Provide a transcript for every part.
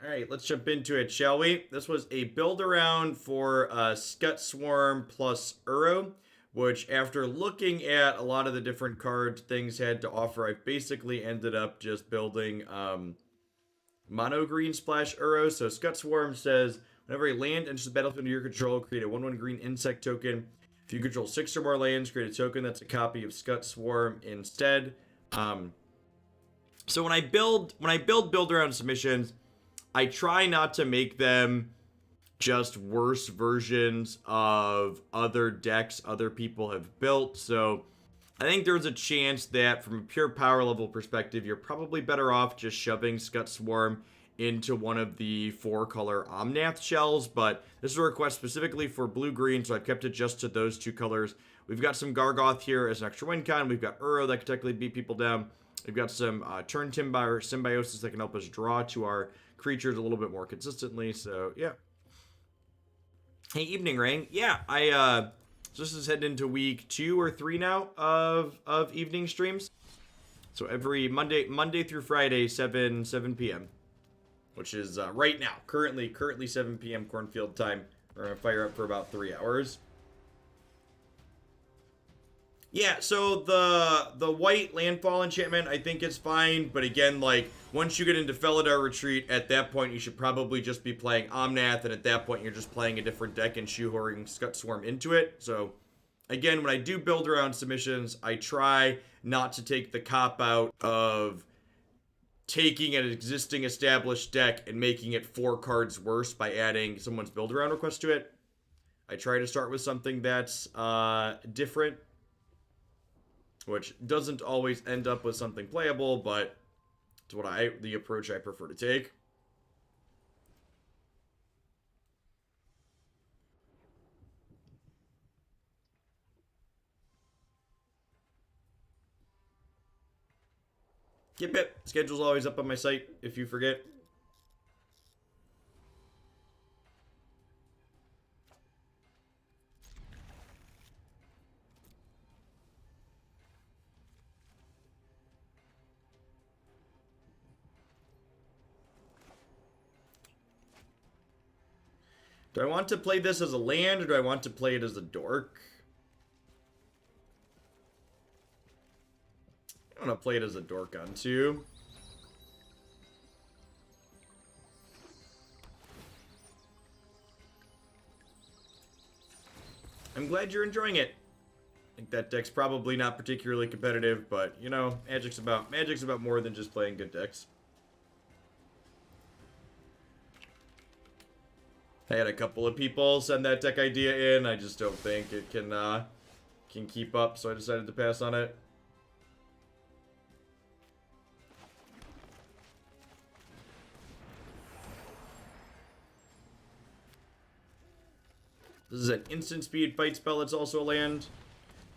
All right, let's jump into it, shall we? This was a build around for Scute Swarm plus Uro, which after looking at a lot of the different cards things had to offer, I basically ended up just building mono green splash Uro. So Scute Swarm says, whenever a land enters the battlefield under your control, create a 1/1 green insect token. If you control 6 or more lands, create a token that's a copy of Scute Swarm instead. So when I build build around submissions, I try not to make them just worse versions of other decks other people have built. So I think there's a chance that from a pure power level perspective, you're probably better off just shoving Scute Swarm into one of the 4-color Omnath shells, but this is a request specifically for blue-green, so I've kept it just to those 2 colors. We've got some Gargaroth here as an extra win con. We've got Uro that can technically beat people down. We've got some Turntimber Symbiosis that can help us draw to our creatures a little bit more consistently, so yeah. Hey, Evening Rain. Yeah, so this is heading into week 2 or 3 now of evening streams. So every Monday through Friday, 7 p.m. Which is right now, currently 7 p.m. Cornfield time. We're gonna fire up for about 3 hours. Yeah, so the white landfall enchantment I think is fine, but again, like, once you get into Felidar Retreat, at that point you should probably just be playing Omnath, and at that point you're just playing a different deck and shoehorning Scute Swarm into it. So, again, when I do build around submissions, I try not to take the cop-out of taking an existing established deck and making it 4 cards worse by adding someone's build around request to it. I try to start with something that's different, which doesn't always end up with something playable, but it's the approach I prefer to take. Yep. Schedule's always up on my site if you forget. Do I want to play this as a land, or do I want to play it as a dork? I want to play it as a dork on 2. I'm glad you're enjoying it. I think that deck's probably not particularly competitive, but, you know, Magic's about more than just playing good decks. I had a couple of people send that deck idea in. I just don't think it can keep up, so I decided to pass on it. This is an instant speed fight spell. It's also a land.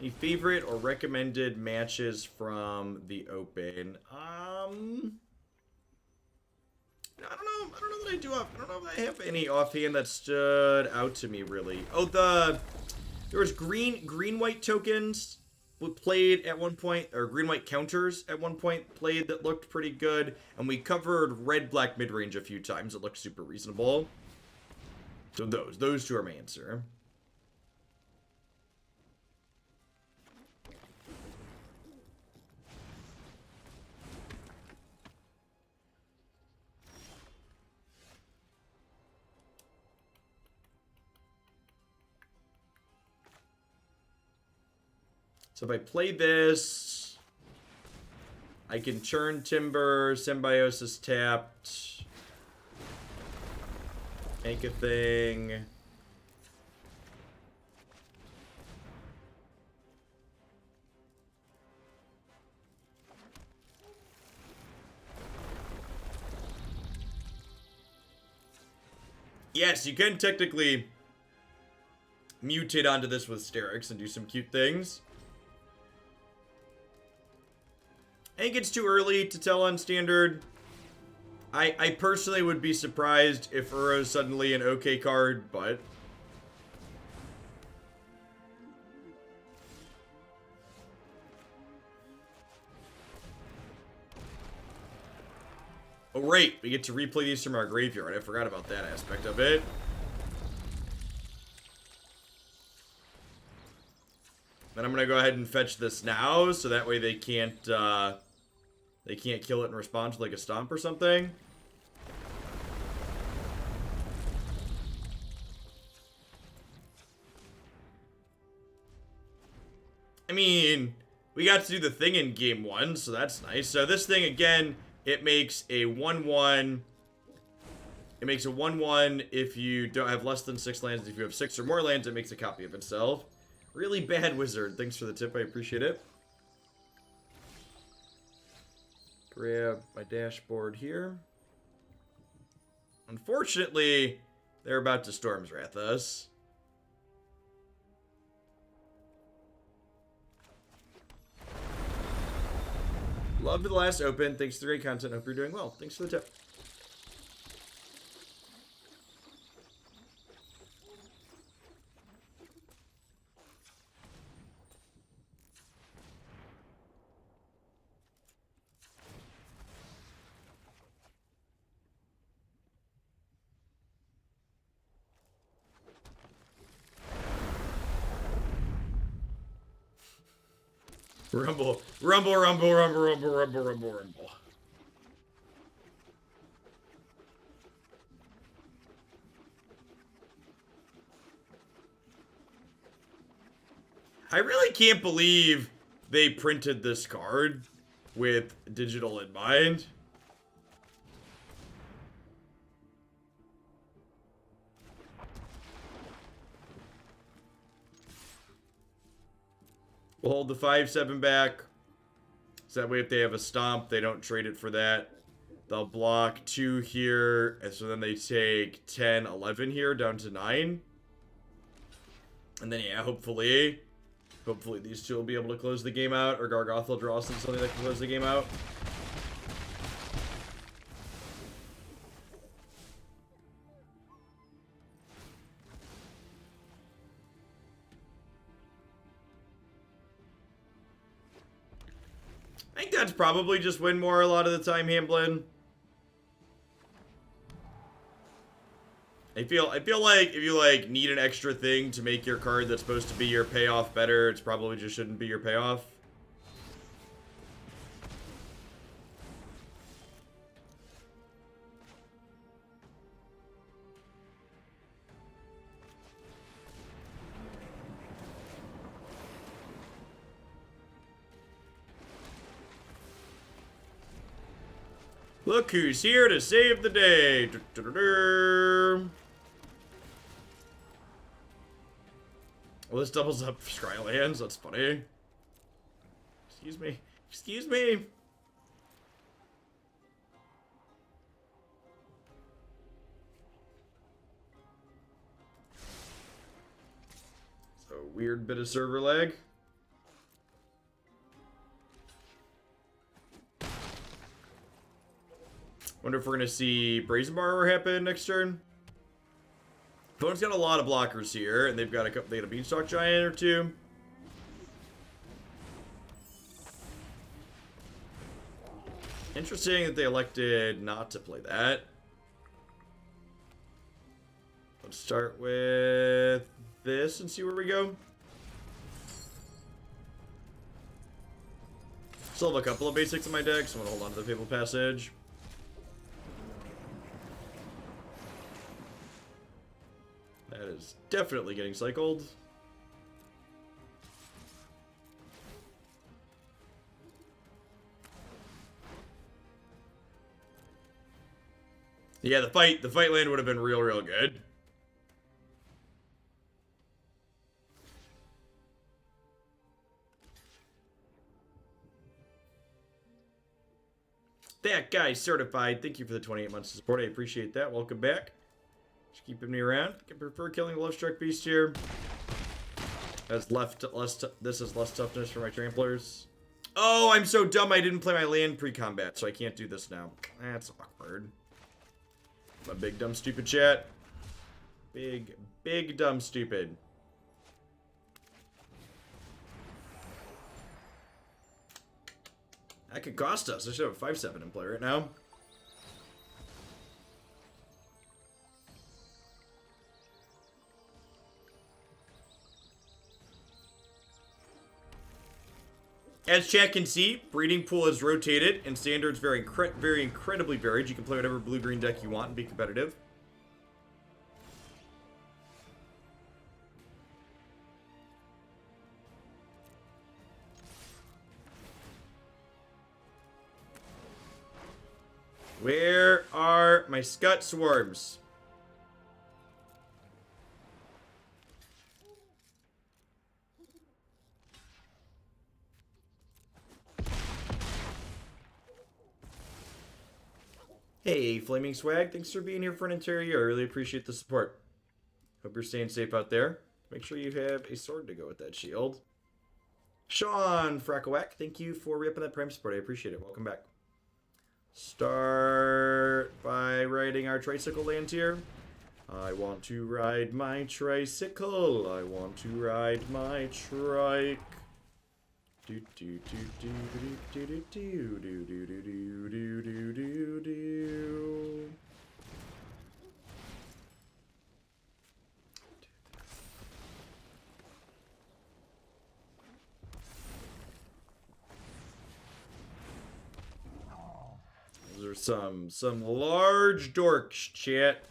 Any favorite or recommended matches from the open? I don't know that I do. I don't know if I have any offhand that stood out to me really. Oh, there was green-white tokens played at one point, or green-white counters at one point played that looked pretty good, and we covered red-black mid-range a few times. It looked super reasonable. So those 2 are my answer. So if I play this, I can Turntimber Symbiosis tapped, make a thing. Yes, you can technically mutate onto this with Sterix and do some cute things. I think it's too early to tell on Standard. I personally would be surprised if Uro's suddenly an okay card, but... Oh, great. We get to replay these from our graveyard. I forgot about that aspect of it. Then I'm gonna go ahead and fetch this now, so that way they can't kill it in response to like a stomp or something. I mean, we got to do the thing in game 1, so that's nice. So this thing, again, it makes a 1/1. It makes a 1/1 if you don't have less than 6 lands. If you have 6 or more lands, it makes a copy of itself. Really bad wizard. Thanks for the tip, I appreciate it. Grab my dashboard here. Unfortunately, they're about to Storm's Wrath us. Loved the last open. Thanks for the great content. Hope you're doing well. Thanks for the tip. Rumble, rumble, rumble, rumble, rumble, rumble, rumble, rumble. I really can't believe they printed this card with digital in mind. We'll hold the 5/7 back. So that way if they have a stomp, they don't trade it for that. They'll block 2 here. And so then they take 10, 11 here down to 9. And then, yeah, hopefully these two will be able to close the game out. Or Gargaroth will draw something that can close the game out. I think that's probably just win more a lot of the time, Hamblin. I feel like if you like need an extra thing to make your card that's supposed to be your payoff better, it's probably just shouldn't be your payoff. Look who's here to save the day. Well, this doubles up Scry lands. That's funny. Excuse me. Excuse me. So, weird bit of server lag. Wonder if we're gonna see Brazen Borrower happen next turn. Opponent's got a lot of blockers here, and they've got a couple. They got a Beanstalk Giant or 2. Interesting that they elected not to play that. Let's start with this and see where we go. Still have a couple of basics in my deck, so I'm gonna hold on to the Fabled Passage. That is definitely getting cycled. Yeah, the fight land would have been real good. That guy certified. Thank you for the 28 months of support. I appreciate that. Welcome back. Just keeping me around. I prefer killing the Lovestruck Beast here. This is less toughness for my tramplers. Oh, I'm so dumb. I didn't play my land pre-combat, so I can't do this now. That's awkward. I'm a big dumb stupid chat. Big dumb stupid. That could cost us. I should have a 5/7 in play right now. As chat can see, breeding pool is rotated, and standard's very incredibly varied. You can play whatever blue-green deck you want and be competitive. Where are my Scute Swarms? Hey, Flaming Swag, thanks for being here for an entire year. I really appreciate the support. Hope you're staying safe out there. Make sure you have a sword to go with that shield. Sean Frackawak, thank you for re-upping that Prime support. I appreciate it. Welcome back. Start by riding our tricycle land here. I want to ride my tricycle. I want to ride my trike. Do do do do do do do do do do do do do do. Those are some large dorks, chat.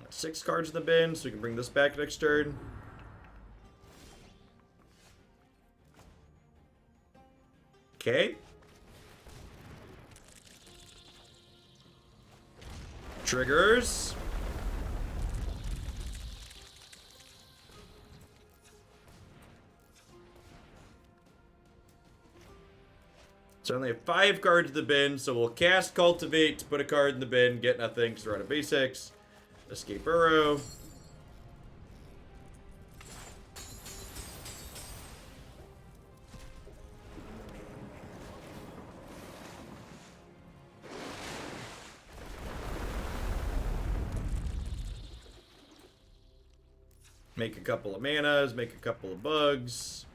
Six cards in the bin, so we can bring this back next turn. Okay. Triggers. So I only have 5 cards in the bin, so we'll cast Cultivate to put a card in the bin, get nothing because we're out of basics. Escape Burrow. Make a couple of manas, make a couple of bugs.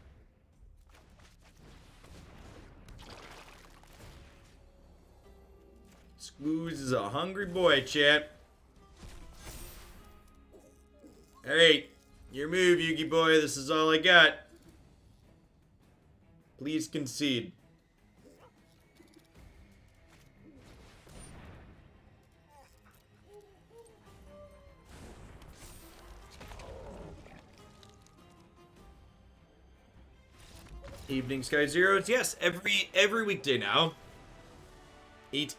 Ooze is a hungry boy, chat. Alright, your move, Yugi boy. This is all I got. Please concede. Evening Sky Zeros. Yes, every weekday now. 8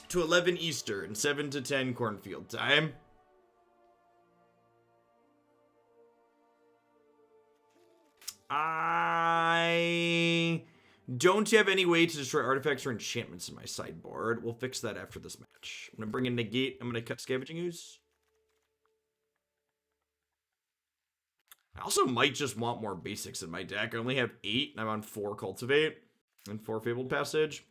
to 11 Eastern, 7 to 10 Cornfield time. I don't have any way to destroy artifacts or enchantments in my sideboard. We'll fix that after this match. I'm going to bring in Negate. I'm going to cut Scavenging Ooze. I also might just want more basics in my deck. I only have 8, and I'm on 4 Cultivate and 4 Fabled Passage.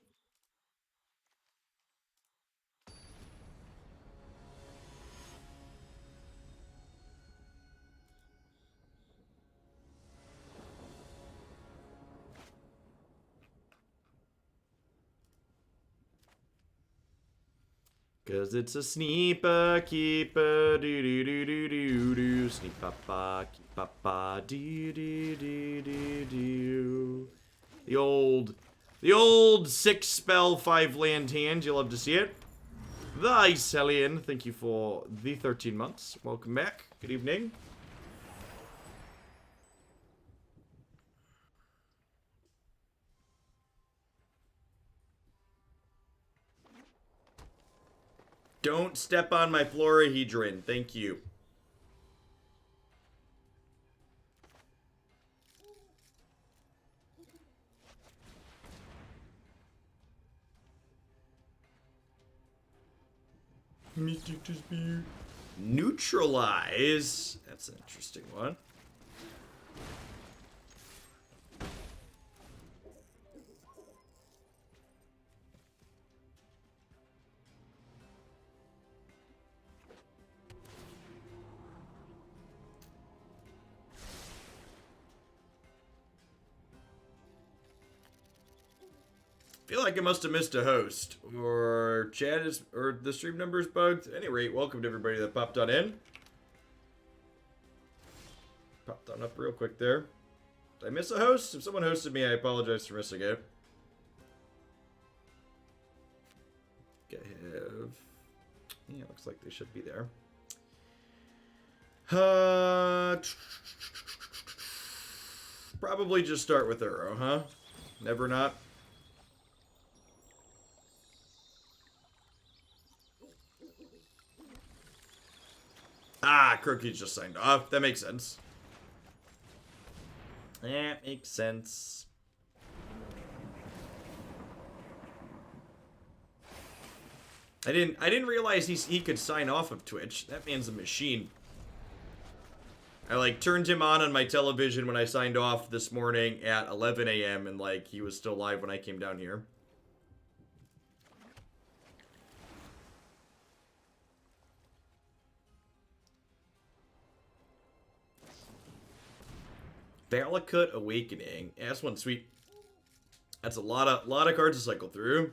Cause it's a sneepa keepa do do do do do do sneepa keepa do do do do do. The old 6 spell 5 land hand. You'll love to see it. The Ice Hellion, thank you for the 13 months. Welcome back. Good evening. Don't step on my Florahedron. Thank you. Neutralize. That's an interesting one. Feel like I must have missed a host, or chat is, or the stream number's bugged. At any rate, welcome to everybody that popped on in. Popped on up real quick there. Did I miss a host? If someone hosted me, I apologize for missing it. Okay, yeah, looks like they should be there. Probably just start with Uro, huh? Never not. Ah, Croaky's just signed off. That makes sense. That makes sense. I didn't realize he could sign off of Twitch. That man's a machine. I like turned him on my television when I signed off this morning at 11 a.m. and like he was still live when I came down here. Valakut Awakening. Yeah, that's one sweet. That's a lot of cards to cycle through.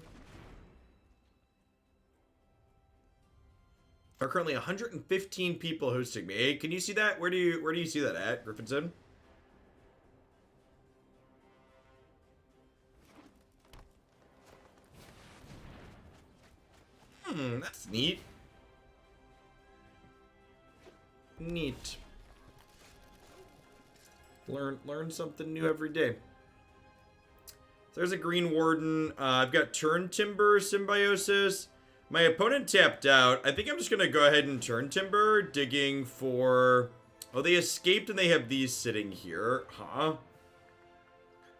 There are currently 115 people hosting me. Hey, can you see that? Where do you see that at, Griffinson? That's neat. Neat. Learn something new every day. There's a Greenwarden. I've got Turntimber Symbiosis. My opponent tapped out. I think I'm just going to go ahead and Turntimber, digging for... Oh, they escaped and they have these sitting here. Huh?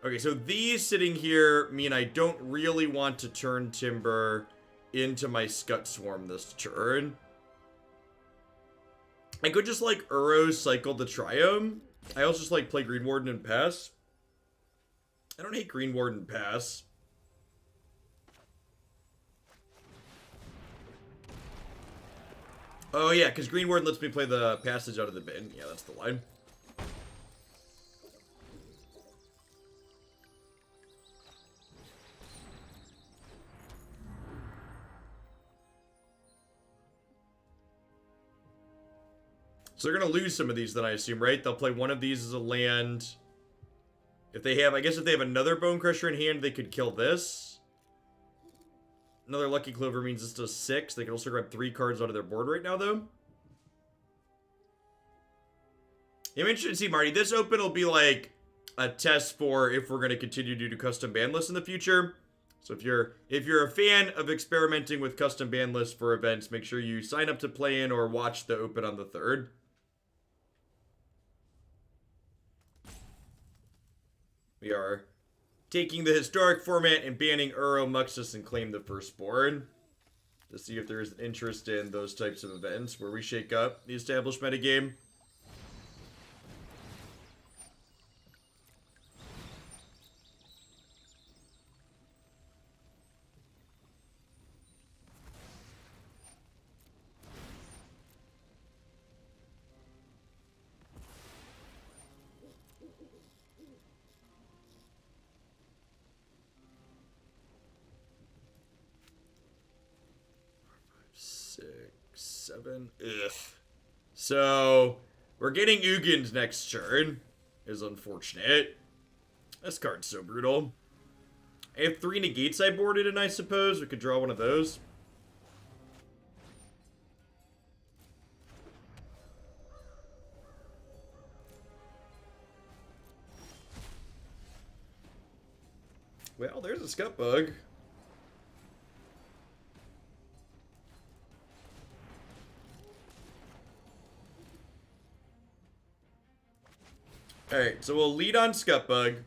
Okay, so these sitting here mean I don't really want to Turntimber into my Scute Swarm this turn. I could just, like, Uro cycle the Triome. I also just, like, play Greenwarden and pass. I don't hate Greenwarden pass. Oh, yeah, because Greenwarden lets me play the passage out of the bin. Yeah, that's the line. So they're going to lose some of these then, I assume, right? They'll play one of these as a land. If they have, I guess if they have another Bone Crusher in hand, they could kill this. Another Lucky Clover means this does 6. They can also grab 3 cards out of their board right now, though. I'm interested to see, Marty. This open will be like a test for if we're going to continue to do custom ban lists in the future. So if you're a fan of experimenting with custom ban lists for events, make sure you sign up to play in or watch the open on the 3rd. We are taking the historic format and banning Uro, Muxus, and Claim the Firstborn to see if there is an interest in those types of events where we shake up the established metagame. Ugh. So, we're getting Ugins next turn. Is unfortunate. This card's so brutal. I have 3 Negates I boarded in, I suppose. We could draw one of those. Well, there's a Scute Bug. Alright, so we'll lead on Scutbug.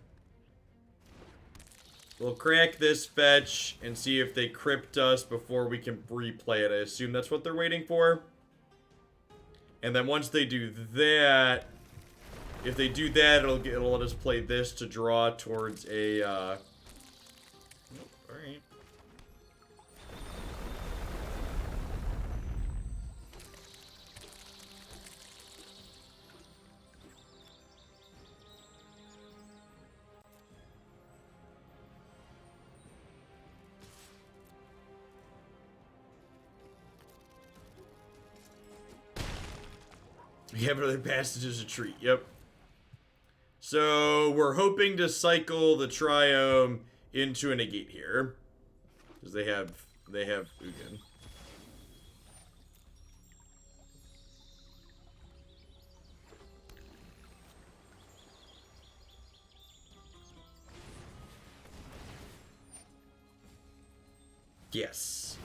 We'll crack this fetch and see if they crypt us before we can replay it. I assume that's what they're waiting for. And then once they do that, if they do that, it'll let us play this to draw towards a, alright. We have another Passage as a treat, yep. So, we're hoping to cycle the Triome into a Negate here. Because they have Ugin. Yes.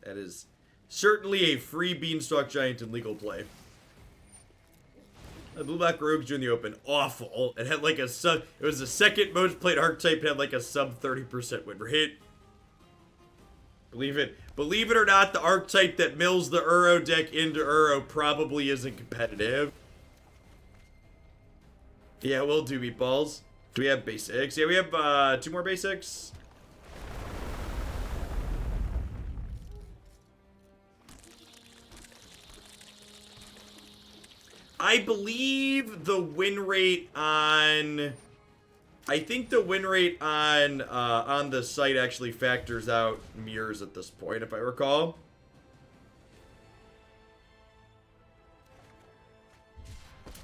That is certainly a free Beanstalk Giant in legal play. The Blue Black Rogues in the open, awful. It had like a sub. It was the second most played archetype. It had like a sub 30% win rate. Believe it or not, the archetype that mills the Uro deck into Uro probably isn't competitive. Yeah, we'll do meatballs. Do we have basics? Yeah, we have 2 more basics. I believe the win rate on... I think the win rate on the site actually factors out mirrors at this point, if I recall.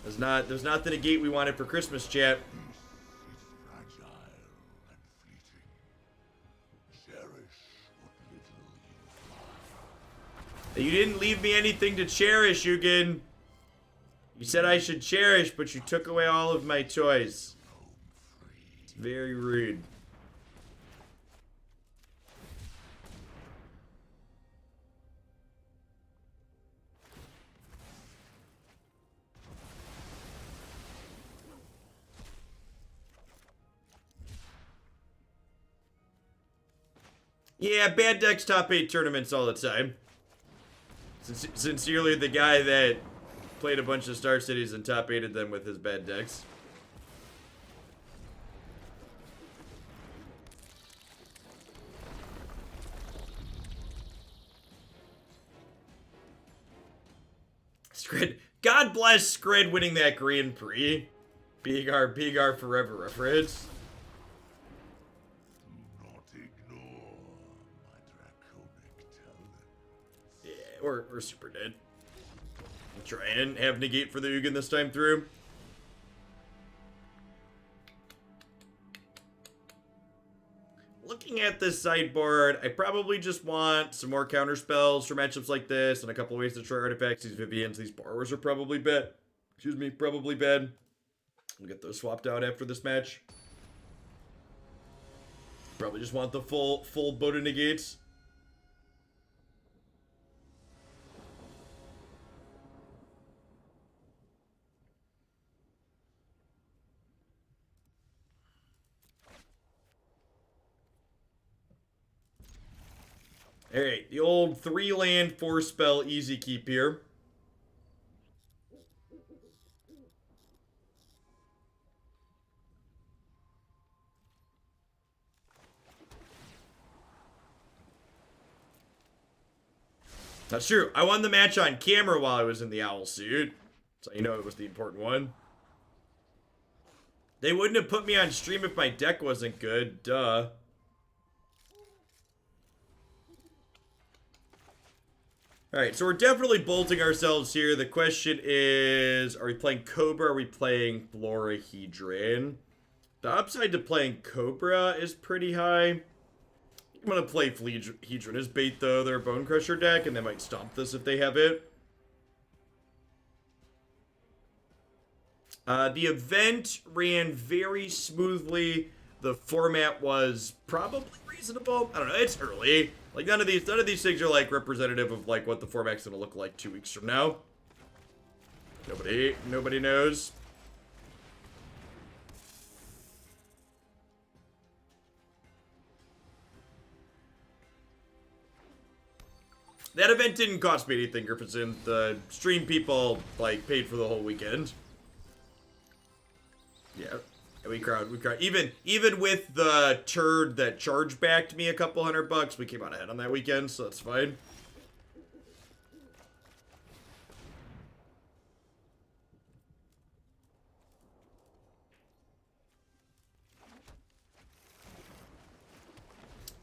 There's not the Negate we wanted for Christmas, chat. You didn't leave me anything to cherish, Ugin. You said I should cherish, but you took away all of my toys. It's very rude. Yeah, bad decks top 8 tournaments all the time. Sincerely, the guy that played a bunch of Star Cities and top 8'd them with his bad decks. Scred. God bless Scred winning that Grand Prix. Bigar forever reference. Do not ignore my draconic talent. Yeah, we're super dead. Try and have Negate for the Ugin this time through. Looking at this sideboard, I probably just want some more counter spells for matchups like this and a couple ways to try artifacts. These Viviens, these borrowers are probably bad. Excuse me, probably bad. We'll get those swapped out after this match. Probably just want the full boat of Negates. Alright, the old 3-land, 4-spell easy keep here. That's true. I won the match on camera while I was in the owl suit. So you know it was the important one. They wouldn't have put me on stream if my deck wasn't good. Duh. Alright, so we're definitely bolting ourselves here. The question is, are we playing Cobra or are we playing Florahedron? The upside to playing Cobra is pretty high. I'm going to play Florahedron as bait, though. They're a Bone Crusher deck, and they might stomp this if they have it. The event ran very smoothly. The format was probably reasonable. I don't know. It's early. Like, none of these things are, like, representative of, like, what the format's gonna look like 2 weeks from now. Nobody knows. That event didn't cost me anything, Griffinson. The stream people, like, paid for the whole weekend. Yeah, we cried. Even with the turd that charge backed me a couple $100, we came out ahead on that weekend, so that's fine.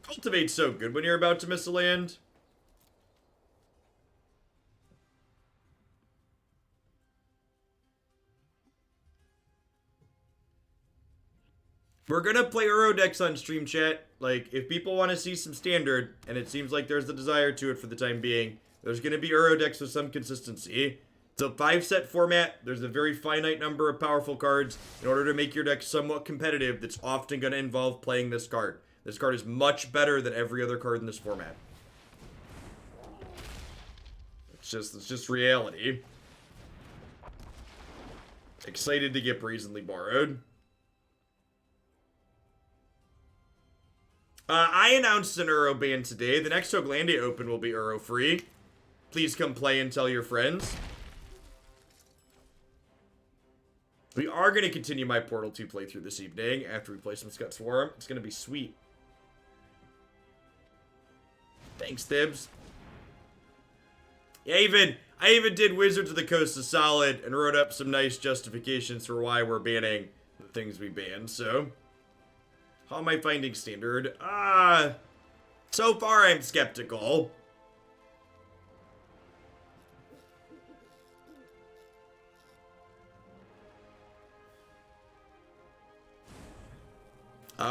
Cultivate's so good when you're about to miss a land. We're gonna play Uro decks on stream chat. Like, if people want to see some standard, and it seems like there's the desire to it for the time being, there's gonna be Uro decks with some consistency. It's a 5-set format. There's a very finite number of powerful cards. In order to make your deck somewhat competitive, that's often gonna involve playing this card. This card is much better than every other card in this format. It's just reality. Excited to get Brazenly Borrowed. I announced an Uro ban today. The next Hoaglandia Open will be Uro free. Please come play and tell your friends. We are going to continue my Portal 2 playthrough this evening after we play some Scute Swarm. It's going to be sweet. Thanks, Tibbs. Yeah, I even did Wizards of the Coast of Solid and wrote up some nice justifications for why we're banning the things we banned, so... How am I finding standard? So far I'm skeptical.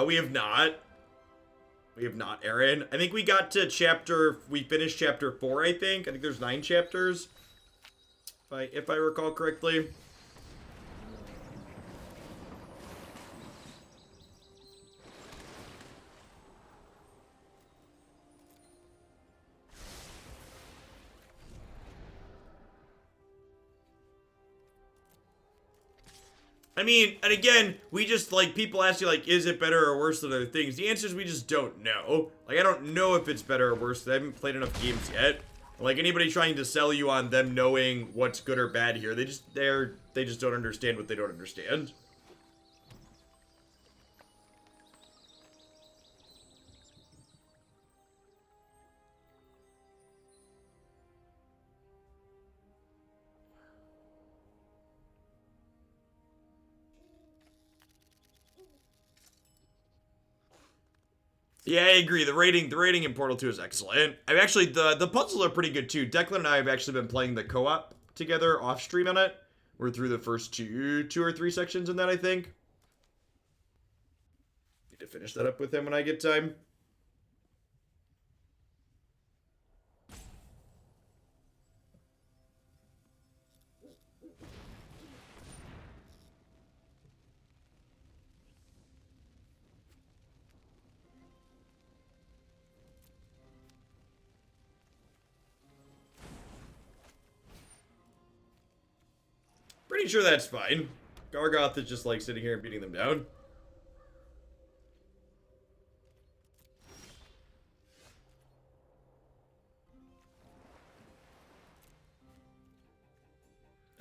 We have not. We have not, Aaron. I think we got to we finished chapter 4, I think. I think there's 9 chapters. If I recall correctly. I mean, and again, we just, like, people ask you, like, is it better or worse than other things? The answer is we just don't know. Like, I don't know if it's better or worse. I haven't played enough games yet. Like, anybody trying to sell you on them knowing what's good or bad here, they just don't understand what they don't understand. Yeah, I agree. The rating in Portal 2 is excellent. I've actually, the puzzles are pretty good too. Declan and I have actually been playing the co-op together off stream on it. We're through the first two or three sections in that, I think. Need to finish that up with him when I get time. Pretty sure that's fine. Gargaroth is just like sitting here and beating them down.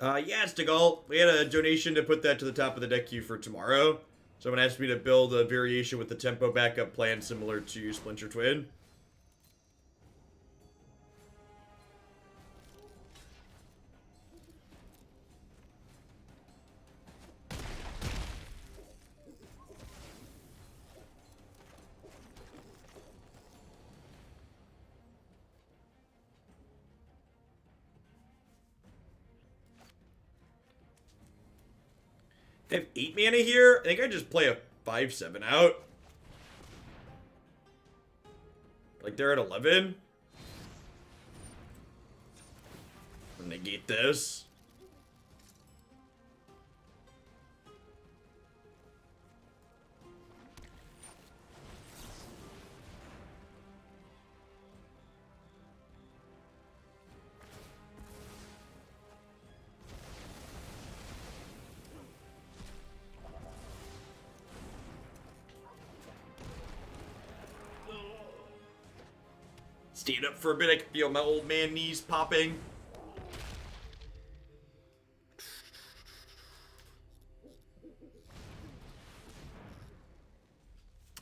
Yeah, Stigall. We had a donation to put that to the top of the deck queue for tomorrow. Someone asked me to build a variation with the tempo backup plan similar to Splinter Twin. I have 8 mana here. I think I just play a 5/7 out. Like they're at 11. Negate this. Stand up for a bit. I can feel my old man knees popping.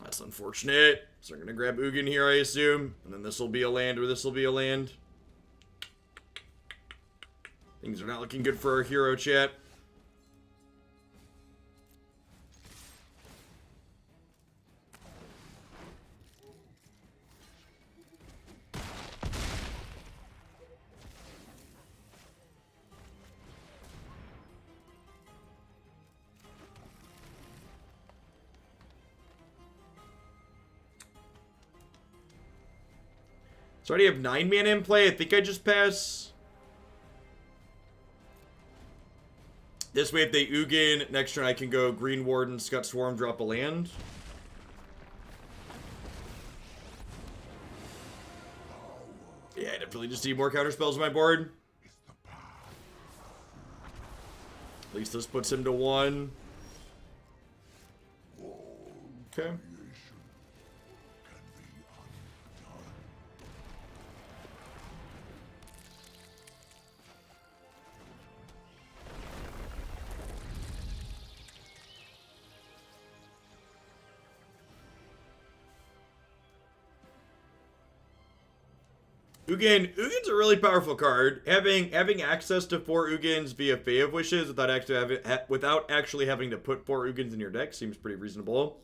That's unfortunate. So I'm going to grab Ugin here, I assume. And then this will be a land, or this will be a land. Things are not looking good for our hero, chat. So I already have 9 mana in play. I think I just pass. This way, if they Ugin, next turn I can go Greenwarden, Scute Swarm, drop a land. Yeah, I definitely just need more counterspells on my board. At least this puts him to 1. Okay. Ugin's a really powerful card. Having access to 4 Ugins via Fae of Wishes without actually having to put 4 Ugins in your deck seems pretty reasonable.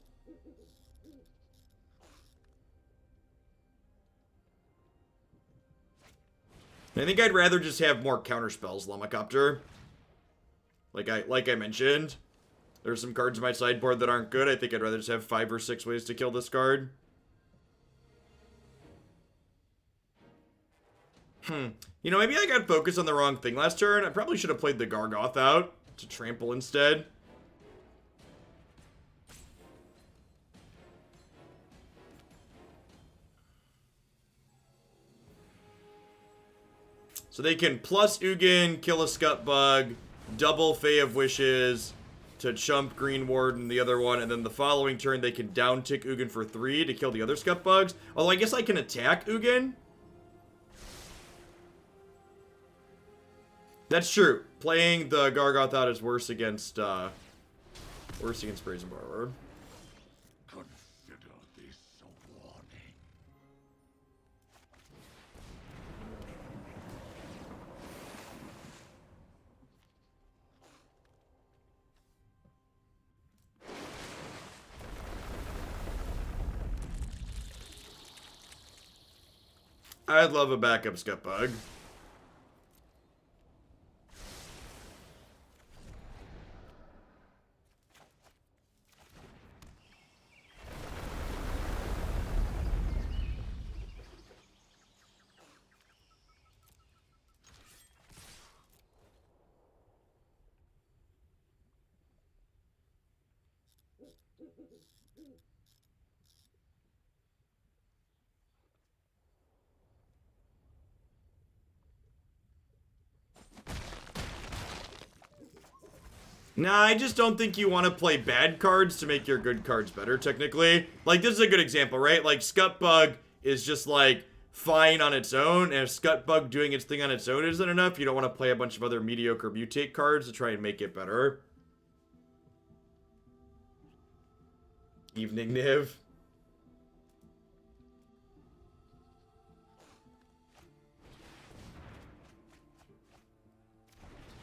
I think I'd rather just have more counterspells, Lamacopter. Like I mentioned, there's some cards in my sideboard that aren't good. I think I'd rather just have 5 or 6 ways to kill this card. You know, maybe I got focused on the wrong thing last turn. I probably should have played the Gargaroth out to trample instead. So they can plus Ugin, kill a Scute Bug, double Fae of Wishes to chump Greenwarden, the other one, and then the following turn they can down tick Ugin for 3 to kill the other Scute Bugs. Although I guess I can attack Ugin. That's true. Playing the Gargaroth out is worse against Brazen Borrower. Consider this a warning. I'd love a backup Scute Bug. Nah, I just don't think you want to play bad cards to make your good cards better, technically. Like, this is a good example, right? Like, Scute Bug is just, like, fine on its own, and if Scute Bug doing its thing on its own isn't enough, you don't want to play a bunch of other mediocre mutate cards to try and make it better. Evening, Niv.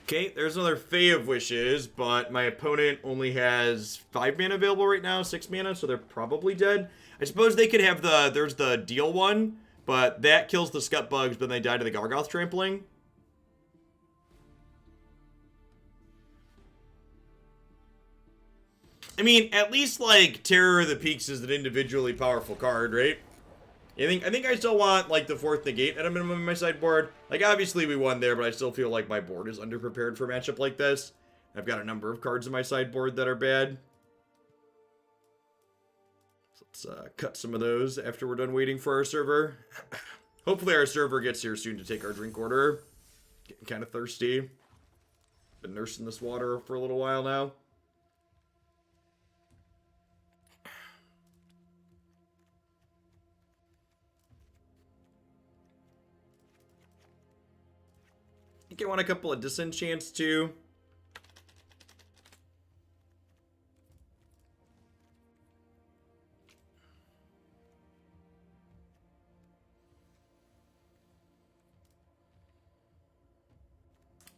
Okay, there's another Fae of Wishes, but my opponent only has 5 mana available right now, 6 mana, so they're probably dead. I suppose they could have there's the deal one, but that kills the Scute Bugs, but then they die to the Gargaroth trampling. I mean, at least, like, Terror of the Peaks is an individually powerful card, right? I think I still want, like, the 4th Negate at a minimum in my sideboard. Like, obviously we won there, but I still feel like my board is underprepared for a matchup like this. I've got a number of cards in my sideboard that are bad. So let's cut some of those after we're done waiting for our server. Hopefully our server gets here soon to take our drink order. Getting kind of thirsty. Been nursing this water for a little while now. think I want a couple of disenchants too.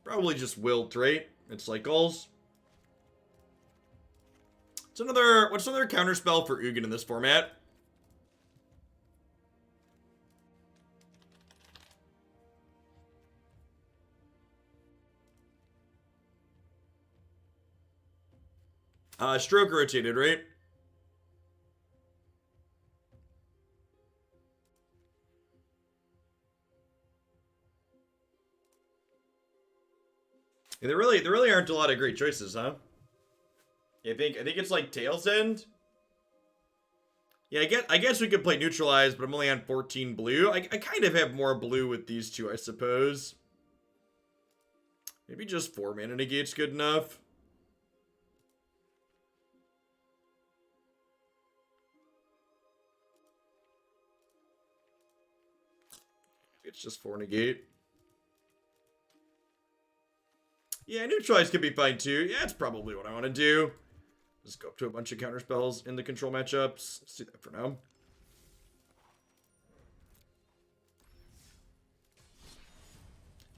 Probably just Wilt, right? It cycles. What's another counterspell for Ugin in this format? Stroke rotated, right? Yeah, there really aren't a lot of great choices, huh? I think it's like Tail's End. Yeah, I guess we could play Neutralize, but I'm only on 14 blue. I kind of have more blue with these two, I suppose. Maybe just 4 mana negate's good enough. It's just 4 negate. Yeah, Neutralize could be fine too. Yeah, that's probably what I want to do. Just go up to a bunch of counterspells in the control matchups. Let's do that for now.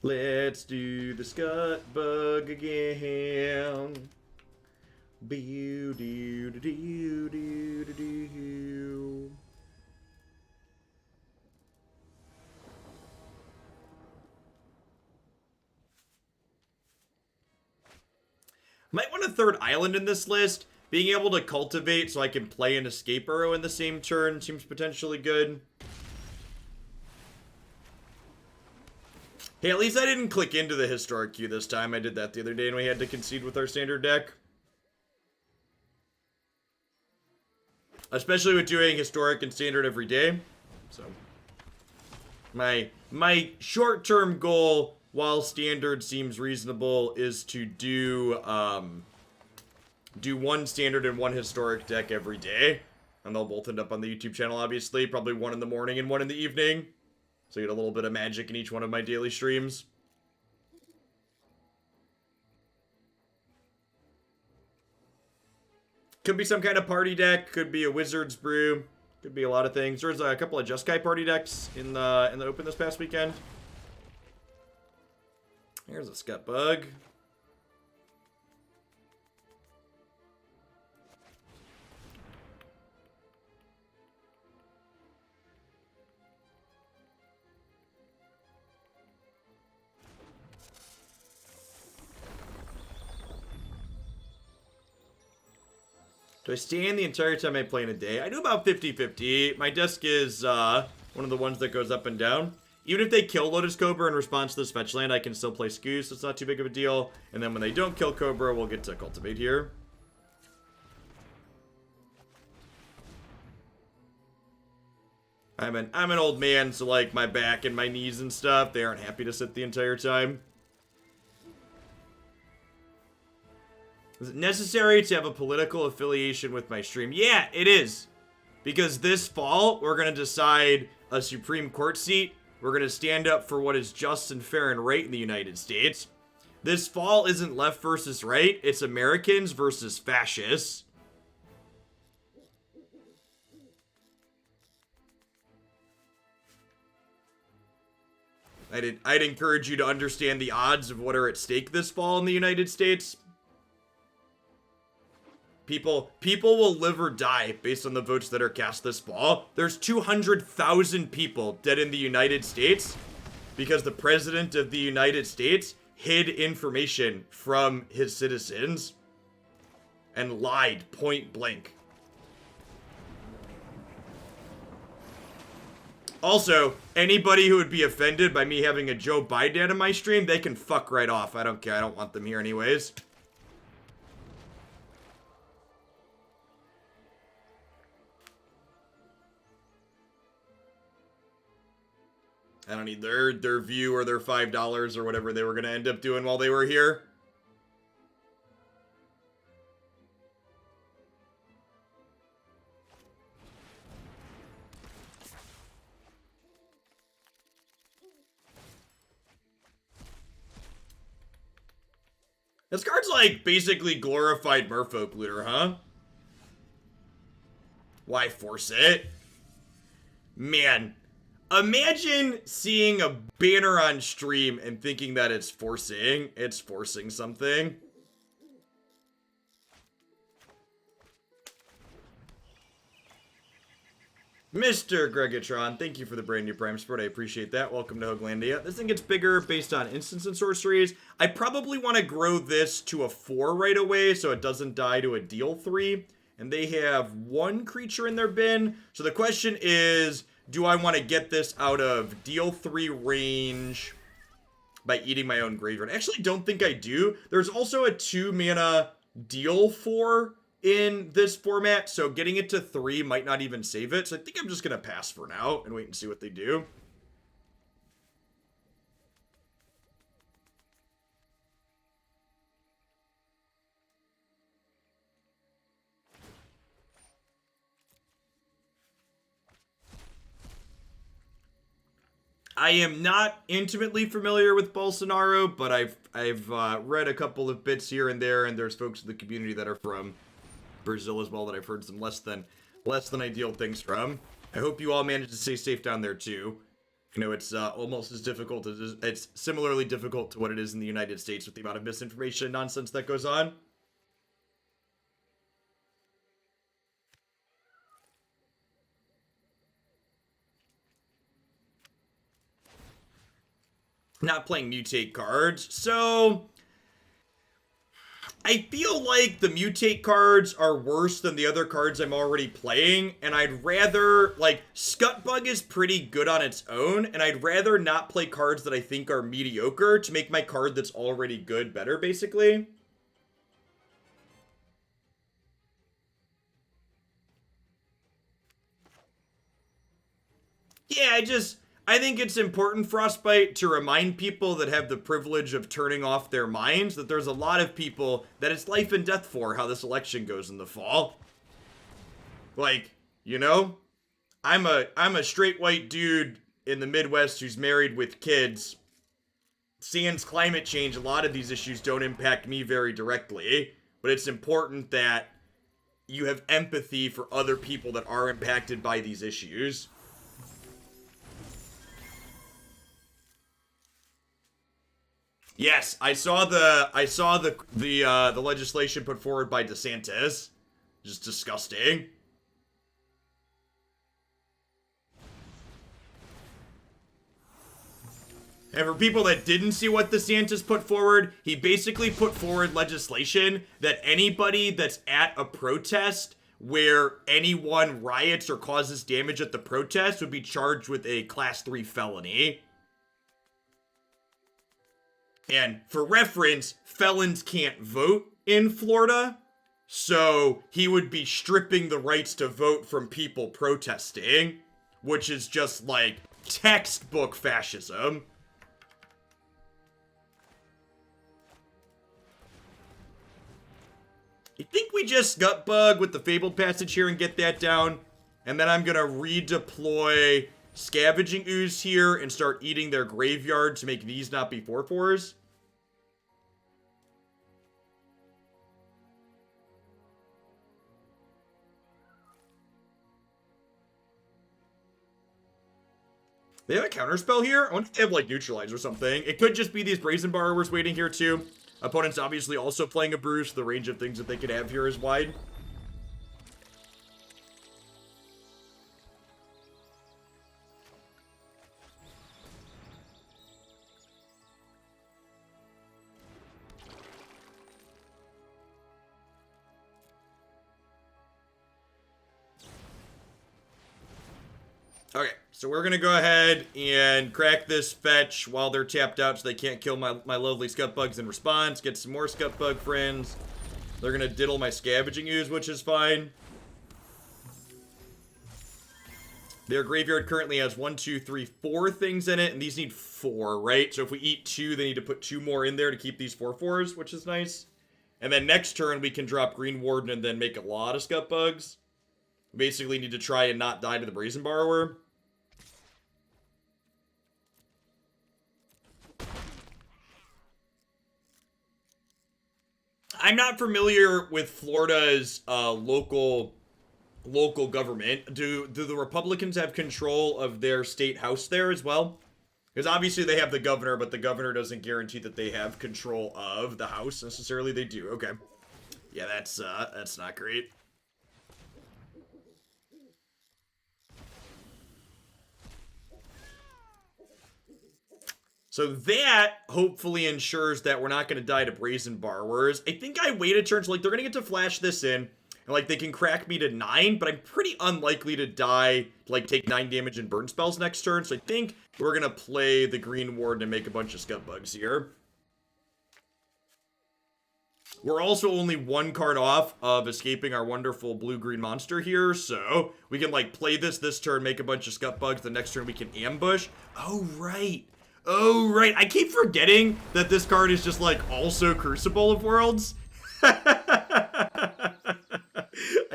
Let's do the Scute bug again. Boo doo doo doo doo doo doo. Might want a third island in this list. Being able to cultivate so I can play an escape arrow in the same turn seems potentially good. Hey, at least I didn't click into the historic queue this time. I did that the other day and we had to concede with our standard deck. Especially with doing historic and standard every day. So my short-term goal, while standard seems reasonable, is to do one standard and one historic deck every day. And they'll both end up on the YouTube channel, obviously. Probably one in the morning and one in the evening. So you get a little bit of magic in each one of my daily streams. Could be some kind of party deck. Could be a Wizard's Brew. Could be a lot of things. There's a couple of Jeskai party decks in the open this past weekend. Here's a Scute bug. Do I stand the entire time I play in a day? I do about 50-50. My desk is one of the ones that goes up and down. Even if they kill Lotus Cobra in response to this fetch land, I can still play Scute, so it's not too big of a deal. And then when they don't kill Cobra, we'll get to Cultivate here. I'm an old man, so like my back and my knees and stuff, they aren't happy to sit the entire time. Is it necessary to have a political affiliation with my stream? Yeah, it is. Because this fall, we're going to decide a Supreme Court seat. We're going to stand up for what is just and fair and right in the United States. This fall isn't left versus right. It's Americans versus fascists. I'd encourage you to understand the odds of what are at stake this fall in the United States. People will live or die based on the votes that are cast this fall. There's 200,000 people dead in the United States because the president of the United States hid information from his citizens and lied point blank. Also, anybody who would be offended by me having a Joe Biden in my stream, they can fuck right off. I don't care. I don't want them here anyways. I don't need their view or their $5 or whatever they were going to end up doing while they were here. This card's like basically glorified Merfolk Looter, huh? Why force it? Man, imagine seeing a banner on stream and thinking that it's forcing something. Mr. Gregatron, thank you for the brand new Prime Support. I appreciate that. Welcome to Hoaglandia. This thing gets bigger based on instants and sorceries. I probably want to grow this to a 4 right away so it doesn't die to a deal 3. And they have 1 creature in their bin. So the question is, do I want to get this out of deal 3 range by eating my own graveyard? I actually don't think I do. There's also a 2 mana deal 4 in this format, so getting it to 3 might not even save it. So I think I'm just going to pass for now and wait and see what they do. I am not intimately familiar with Bolsonaro, but I've read a couple of bits here and there, and there's folks in the community that are from Brazil as well that I've heard some less than ideal things from. I hope you all manage to stay safe down there too. You know, it's almost as difficult as it's similarly difficult to what it is in the United States with the amount of misinformation and nonsense that goes on. Not playing mutate cards, so I feel like the mutate cards are worse than the other cards I'm already playing, and I'd rather, like, Scutbug is pretty good on its own, and I'd rather not play cards that I think are mediocre to make my card that's already good better, basically. Yeah, I think it's important, Frostbite, to remind people that have the privilege of turning off their minds that there's a lot of people that it's life and death for how this election goes in the fall. Like, you know, I'm a straight white dude in the Midwest who's married with kids. Sans climate change, a lot of these issues don't impact me very directly, but it's important that you have empathy for other people that are impacted by these issues. Yes, I saw the legislation put forward by DeSantis. Just disgusting. And for people that didn't see what DeSantis put forward, he basically put forward legislation that anybody that's at a protest where anyone riots or causes damage at the protest would be charged with a Class 3 felony. And for reference, felons can't vote in Florida, so he would be stripping the rights to vote from people protesting, which is just like textbook fascism. I think we just Gutbug with the Fabled Passage here and get that down, and then I'm gonna redeploy Scavenging Ooze here and start eating their graveyard to make these not be 4/4s. They have a counterspell here? I wonder if they have, like, Neutralize or something. It could just be these Brazen Borrowers waiting here, too. Opponent's obviously also playing a Bruce. The range of things that they could have here is wide. Okay, so we're gonna go ahead and crack this fetch while they're tapped out so they can't kill my lovely Scutbugs in response. Get some more Scutbug friends. They're gonna diddle my Scavenging Ooze, which is fine. Their graveyard currently has 1, 2, 3, 4 things in it, and these need 4, right? So if we eat 2, they need to put 2 more in there to keep these 4/4s, which is nice. And then next turn, we can drop Greenwarden and then make a lot of Scutbugs. We basically need to try and not die to the Brazen Borrower. I'm not familiar with Florida's local government. Do the Republicans have control of their state house there as well? Because obviously they have the governor, but the governor doesn't guarantee that they have control of the house necessarily. They do. Okay. Yeah, that's not great. So that hopefully ensures that we're not going to die to Brazen Borrowers. I think I wait a turn, so like they're going to get to flash this in, and like they can crack me to 9, but I'm pretty unlikely to die, like take 9 damage and burn spells next turn. So I think we're going to play the Green Warden and make a bunch of Scute Bugs here. We're also only 1 card off of escaping our wonderful blue-green monster here, so we can like play this turn, make a bunch of Scute Bugs. The next turn we can ambush. Oh, right. Oh, right. I keep forgetting that this card is just, like, also Crucible of Worlds. I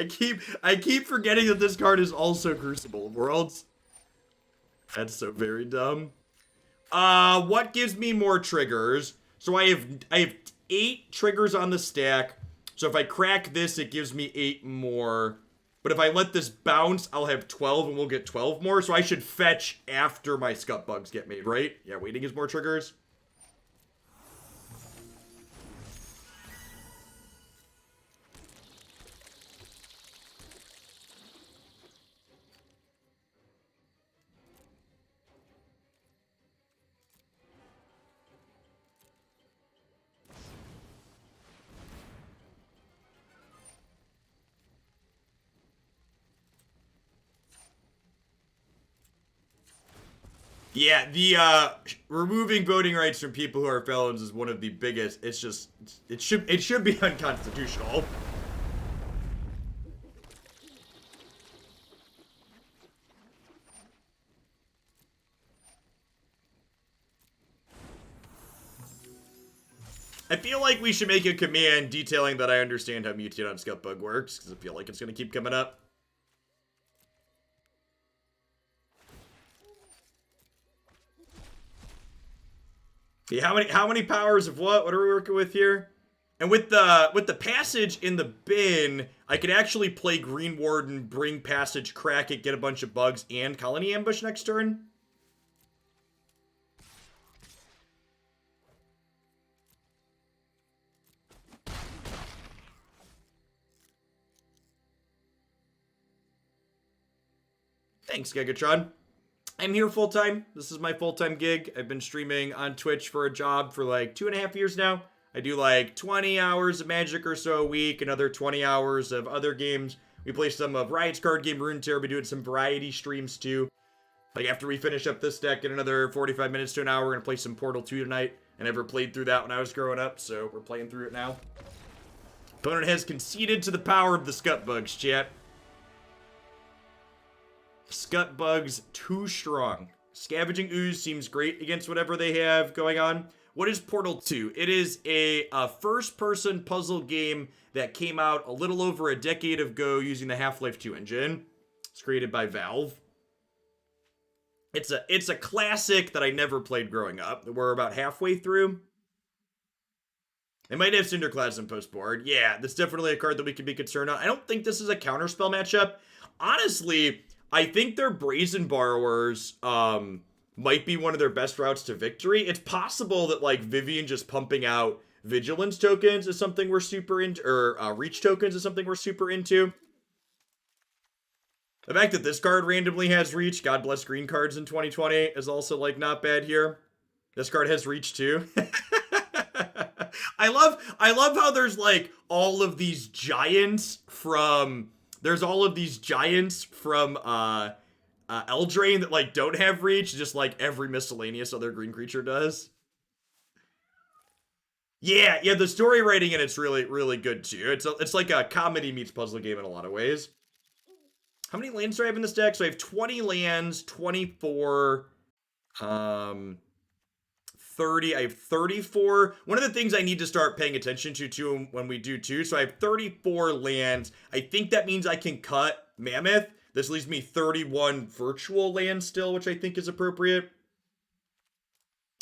keep forgetting that this card is also Crucible of Worlds. That's so very dumb. What gives me more triggers? So I have 8 triggers on the stack. So if I crack this, it gives me 8 more. But if I let this bounce, I'll have 12 and we'll get 12 more. So I should fetch after my Scute Bugs get made, right? Yeah, waiting is more triggers. Yeah, the removing voting rights from people who are felons is one of the biggest. It's just it should be unconstitutional. I feel like we should make a command detailing that I understand how Mutate on Scute Bug works, because I feel like it's going to keep coming up. Yeah, how many powers of what? What are we working with here? And with the passage in the bin, I could actually play Green Warden, bring passage, crack it, get a bunch of bugs, and Khalni Ambush next turn. Thanks, Gigatron. I'm here full-time. This is my full-time gig. I've been streaming on Twitch for a job for like 2.5 years now. I do like 20 hours of Magic or so a week, another 20 hours of other games. We play some of Riot's card game, Runeterra. We're doing some variety streams too. Like after we finish up this deck in another 45 minutes to an hour, we're going to play some Portal 2 tonight. I never played through that when I was growing up, so we're playing through it now. Opponent has conceded to the power of the Scute Bugs, chat. Scute Bugs too strong. Scavenging Ooze seems great against whatever they have going on. What is Portal 2? It is a first-person puzzle game that came out a little over a decade ago using the Half-Life 2 engine. It's created by Valve. It's a classic that I never played growing up. We're about halfway through. They might have Cinderclads post-board. Yeah, that's definitely a card that we could be concerned on. I don't think this is a counterspell matchup. Honestly, I think their Brazen Borrowers might be one of their best routes to victory. It's possible that, like, Vivien just pumping out Vigilance tokens is something we're super into, or Reach tokens is something we're super into. The fact that this card randomly has Reach, God bless green cards in 2020, is also, like, not bad here. This card has Reach, too. I love how there's, like, all of these giants from... There's all of these giants from Eldraine that, like, don't have Reach, just like every miscellaneous other green creature does. Yeah, the story writing in it's really, really good, too. It's like a comedy meets puzzle game in a lot of ways. How many lands do I have in this deck? So I have 20 lands, 24, 30. I have 34. One of the things I need to start paying attention to, too, when we do, too. So I have 34 lands. I think that means I can cut Mammoth. This leaves me 31 virtual lands still, which I think is appropriate.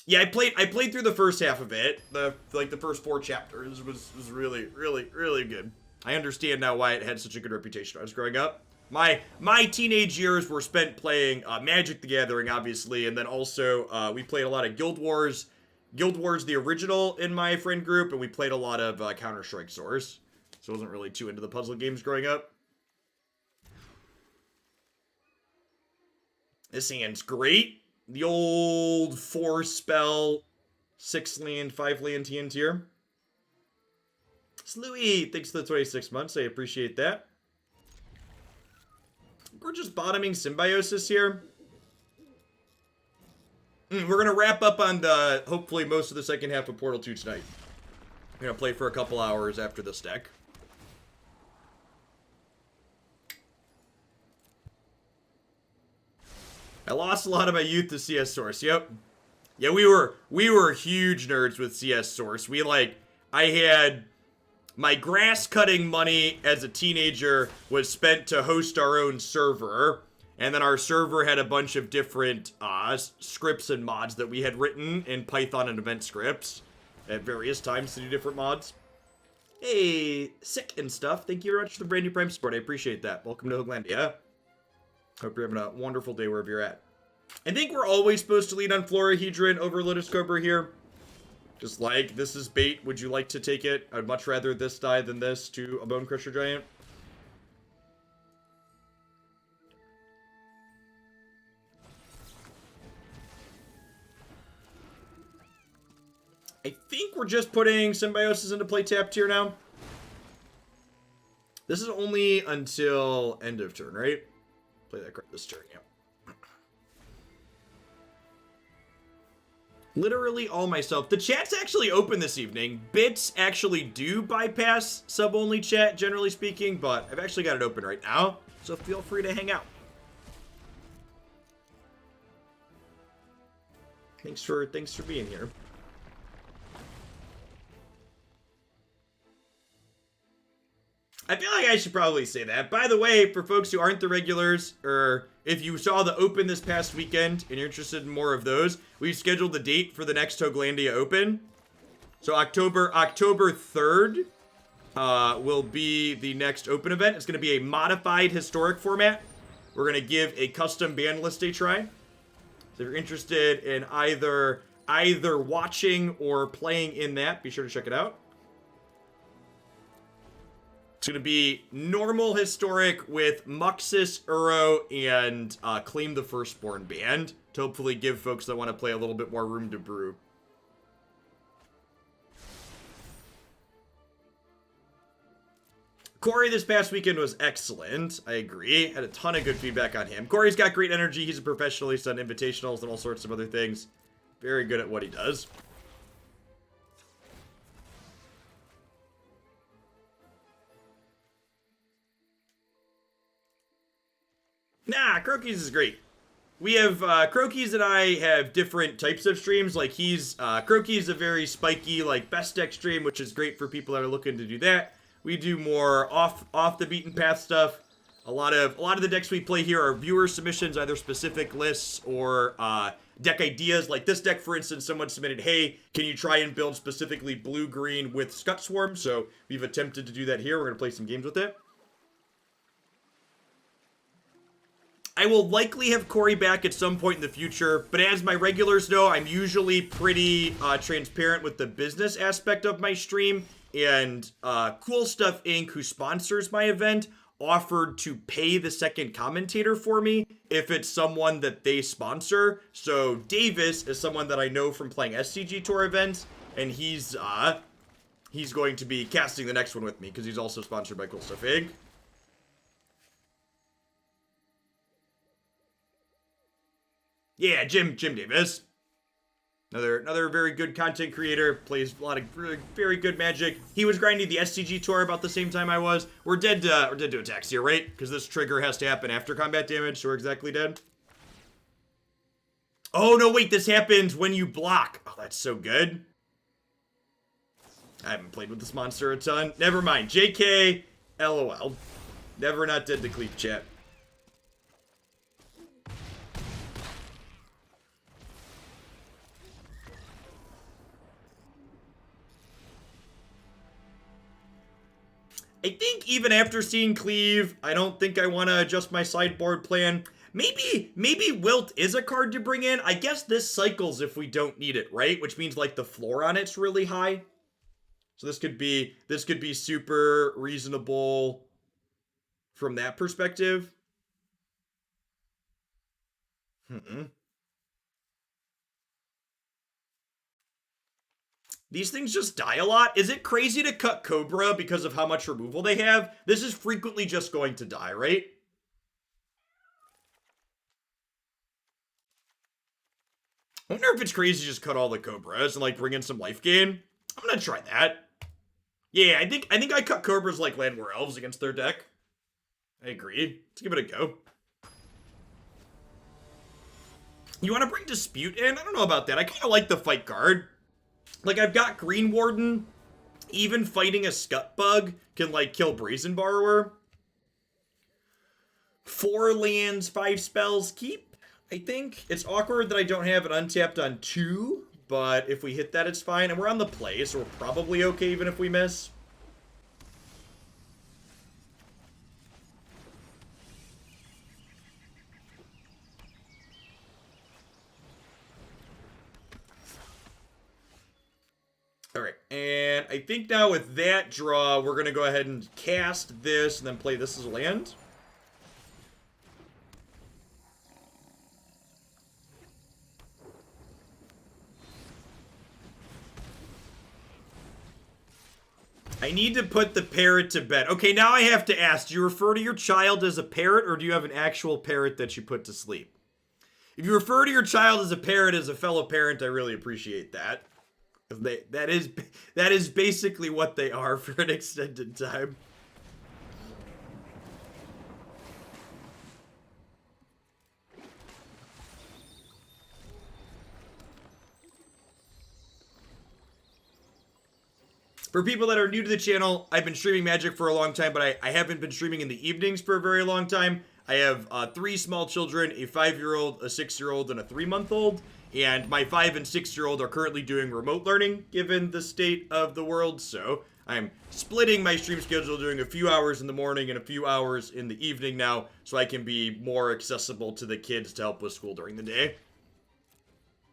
Yeah, I played through the first half of it. The first 4 chapters was really, really, really good. I understand now why it had such a good reputation when I was growing up. My teenage years were spent playing Magic the Gathering, obviously, and then also we played a lot of Guild Wars. Guild Wars, the original, in my friend group, and we played a lot of Counter-Strike Source. So I wasn't really too into the puzzle games growing up. This hand's great. The old 4-spell, 6-land, 5-land TNTer. Slouie, thanks for the 26 months. I appreciate that. We're just bottoming Symbiosis here. We're going to wrap up on the, hopefully, most of the second half of Portal 2 tonight. We're going to play for a couple hours after this deck. I lost a lot of my youth to CS Source. Yep. Yeah, we were huge nerds with CS Source. I had my grass cutting money as a teenager was spent to host our own server. And then our server had a bunch of different scripts and mods that we had written in Python and event scripts at various times to do different mods. Hey, sick and stuff. Thank you very much for the brand new Prime support. I appreciate that. Welcome to Hooglandia. Hope you're having a wonderful day wherever you're at. I think we're always supposed to lead on Florahedron over Lotus Cobra here. Just like, this is bait. Would you like to take it? I'd much rather this die than this to a Bone Crusher Giant. I think we're just putting Symbiosis into play tapped here now. This is only until end of turn, right? Play that card this turn, yeah. Literally all myself. The chat's actually open this evening. Bits actually do bypass sub-only chat, generally speaking, but I've actually got it open right now, so feel free to hang out. Thanks for being here. I feel like I should probably say that. By the way, for folks who aren't the regulars, or if you saw the Open this past weekend and you're interested in more of those, we've scheduled the date for the next Hooglandia Open. So October 3rd will be the next Open event. It's going to be a modified historic format. We're going to give a custom ban list a try. So if you're interested in either watching or playing in that, be sure to check it out. It's going to be normal historic with Muxus, Uro, and Claim the Firstborn banned to hopefully give folks that want to play a little bit more room to brew. Corey this past weekend was excellent. I agree. Had a ton of good feedback on him. Corey's got great energy. He's a professional. He's done invitationals and all sorts of other things. Very good at what he does. Nah, Croaky's is great. We have, Croaky's and I have different types of streams. Like, Croaky's a very spiky, like, best deck stream, which is great for people that are looking to do that. We do more off the beaten path stuff. A lot of the decks we play here are viewer submissions, either specific lists or, deck ideas. Like this deck, for instance, someone submitted, hey, can you try and build specifically blue-green with Scute Swarm? So we've attempted to do that here. We're going to play some games with it. I will likely have Corey back at some point in the future, but as my regulars know, I'm usually pretty transparent with the business aspect of my stream, and Cool Stuff Inc., who sponsors my event, offered to pay the second commentator for me if it's someone that they sponsor. So Davis is someone that I know from playing SCG Tour events, and he's going to be casting the next one with me because he's also sponsored by Cool Stuff Inc. Yeah, Jim Davis. Another very good content creator, plays a lot of really very good Magic. He was grinding the SCG Tour about the same time I was. We're dead to attacks here, right? Because this trigger has to happen after combat damage, so we're exactly dead. Oh, no, wait, this happens when you block. Oh, that's so good. I haven't played with this monster a ton. Never mind. JK, LOL. Never not dead to Cleave chat. I think even after seeing Cleave, I don't think I want to adjust my sideboard plan. Maybe Wilt is a card to bring in. I guess this cycles if we don't need it, right? Which means like the floor on it's really high. So this could be super reasonable from that perspective. These things just die a lot. Is it crazy to cut Cobra because of how much removal they have? This is frequently just going to die, right? I wonder if it's crazy to just cut all the Cobras and like bring in some life gain. I'm gonna try that. Yeah, I think I cut Cobras like Land War Elves against their deck. I agree. Let's give it a go. You want to bring Dispute in? I don't know about that. I kind of like the fight card. Like, I've got Greenwarden. Even fighting a Scute Bug can, like, kill Brazen Borrower. 4 lands, 5 spells, keep, I think. It's awkward that I don't have it untapped on 2, but if we hit that, it's fine. And we're on the play, so we're probably okay even if we miss. Alright, and I think now with that draw, we're going to go ahead and cast this and then play this as a land. I need to put the parrot to bed. Okay, now I have to ask, do you refer to your child as a parrot, or do you have an actual parrot that you put to sleep? If you refer to your child as a parrot as a fellow parent, I really appreciate that. That is basically what they are for an extended time. For people that are new to the channel, I've been streaming Magic for a long time, but I haven't been streaming in the evenings for a very long time. I have 3 small children, a 5-year-old, a 6-year-old, and a 3-month-old. And my 5- and 6-year-old are currently doing remote learning, given the state of the world. So I'm splitting my stream schedule, doing a few hours in the morning and a few hours in the evening now, so I can be more accessible to the kids to help with school during the day.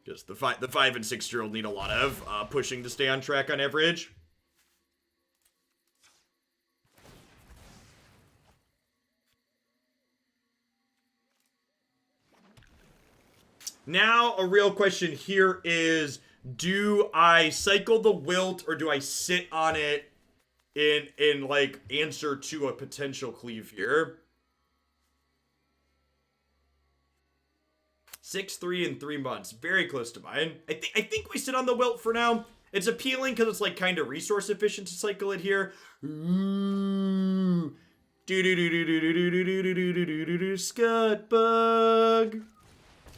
Because the 5- and 6-year-old need a lot of pushing to stay on track on average. Now, a real question here is, do I cycle the Wilt or do I sit on it in like, answer to a potential cleave here? 6-3 in 3 months. Very close to mine. I think we sit on the Wilt for now. It's appealing because it's like kind of resource efficient to cycle it here. Ooh. Scute Bug.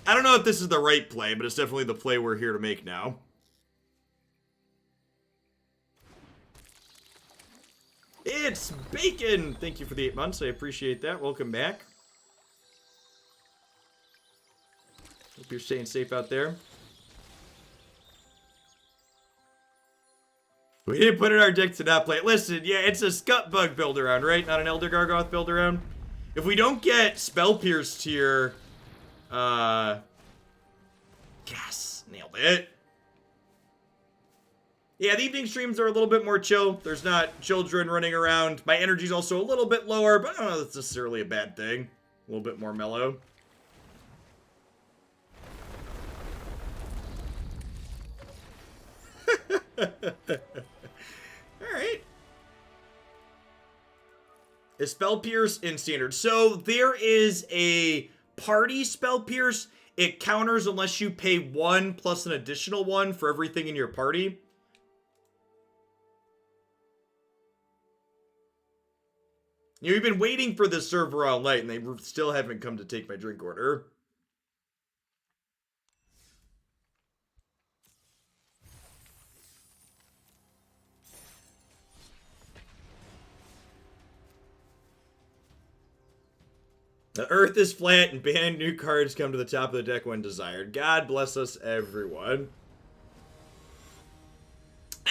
I don't know if this is the right play, but it's definitely the play we're here to make now. It's Bacon! Thank you for the 8 months. I appreciate that. Welcome back. Hope you're staying safe out there. We didn't put in our deck to not play it. Listen, yeah, it's a Scute Bug build around, right? Not an Elder Gargaroth build around. If we don't get Spell Pierced here, yes, nailed it. Yeah, the evening streams are a little bit more chill. There's not children running around. My energy's also a little bit lower, but I don't know if that's necessarily a bad thing. A little bit more mellow. Alright. Is Spell Pierce in Standard? So there is a party Spell Pierce. It counters unless you pay 1 plus an additional 1 for everything in your party. You know, we've been waiting for this server all night, and they still haven't come to take my drink order. The earth is flat and banned new cards come to the top of the deck when desired. God bless us, everyone.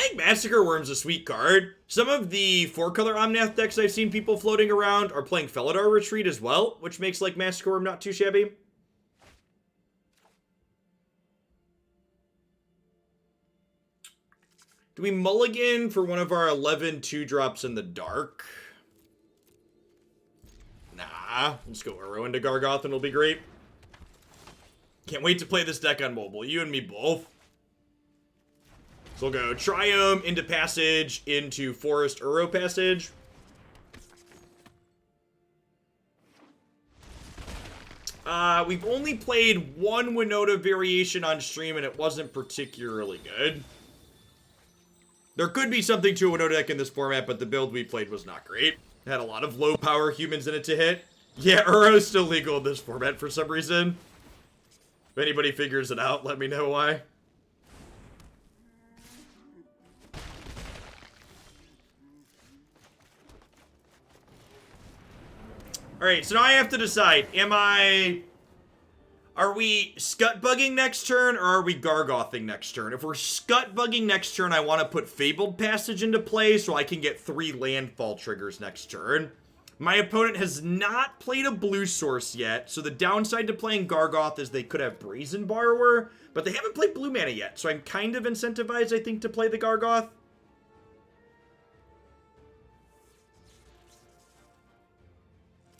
I think Massacre Worm's a sweet card. Some of the 4-color Omnath decks I've seen people floating around are playing Felidar Retreat as well, which makes like Massacre Worm not too shabby. Do we mulligan for one of our 11 2-drops in the dark? Nah, let's go Uro into Gargaroth and it'll be great. Can't wait to play this deck on mobile, you and me both. So we'll go Triome into Passage, into Forest Uro Passage. We've only played one Winota variation on stream and it wasn't particularly good. There could be something to a Winota deck in this format, but the build we played was not great. It had a lot of low power humans in it to hit. Yeah, Uro's still legal in this format for some reason. If anybody figures it out, let me know why. Alright, so now I have to decide, are we Scute bugging next turn, or are we Gargothing next turn? If we're Scute bugging next turn, I want to put Fabled Passage into play so I can get 3 landfall triggers next turn. My opponent has not played a blue source yet, so the downside to playing Gargoth is they could have Brazen Borrower, but they haven't played blue mana yet, so I'm kind of incentivized, I think, to play the Gargoth.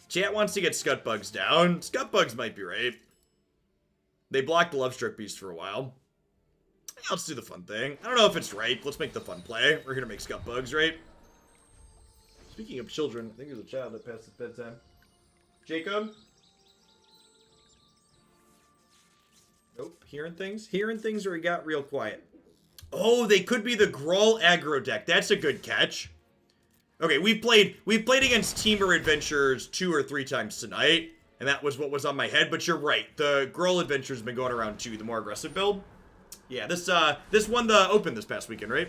Chat wants to get Scute bugs down. Scute bugs might be right. They blocked Lovestruck Beast for a while. Yeah, let's do the fun thing. I don't know if it's right. Let's make the fun play. We're gonna make Scute bugs, right? Speaking of children, I think there's a child that passed its bedtime. Jacob? Nope. Hearing things? Hearing things, or he got real quiet? Oh, they could be the Gruul aggro deck. That's a good catch. Okay, we've played against Temur Adventures 2 or 3 times tonight. And that was what was on my head, but you're right. The Gruul Adventure's been going around too, the more aggressive build. Yeah, this won the Open this past weekend, right?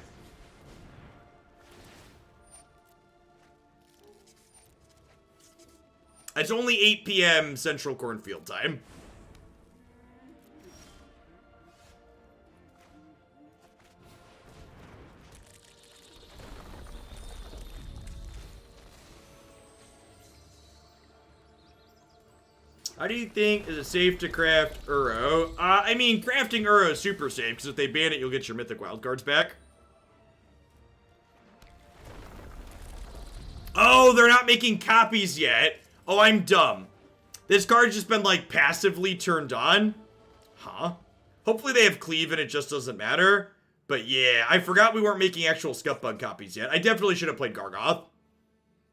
It's only 8 p.m. Central Cornfield time. How do you think is it safe to craft Uro? I mean, crafting Uro is super safe, because if they ban it, you'll get your Mythic Wildcards back. Oh, they're not making copies yet. Oh, I'm dumb. This card's just been, like, passively turned on. Huh? Hopefully they have Cleave and it just doesn't matter. But yeah, I forgot we weren't making actual Scuttbug copies yet. I definitely should have played Gargoth.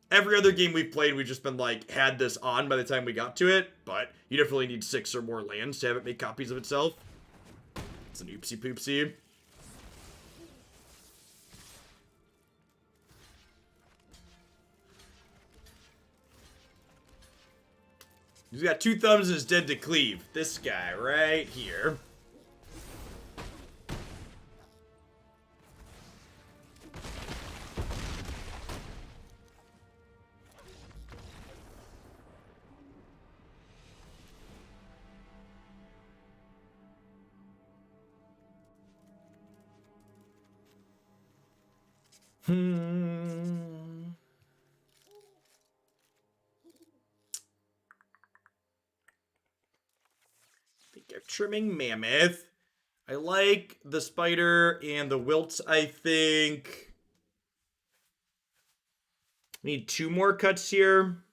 Every other game we've played, we've just been like, had this on by the time we got to it, but you definitely need 6 or more lands to have it make copies of itself. It's an oopsie poopsie. He's got 2 thumbs and is dead to cleave. This guy right here. I think I'm trimming Mammoth. I like the Spider and the Wilt, I think. Need 2 more cuts here.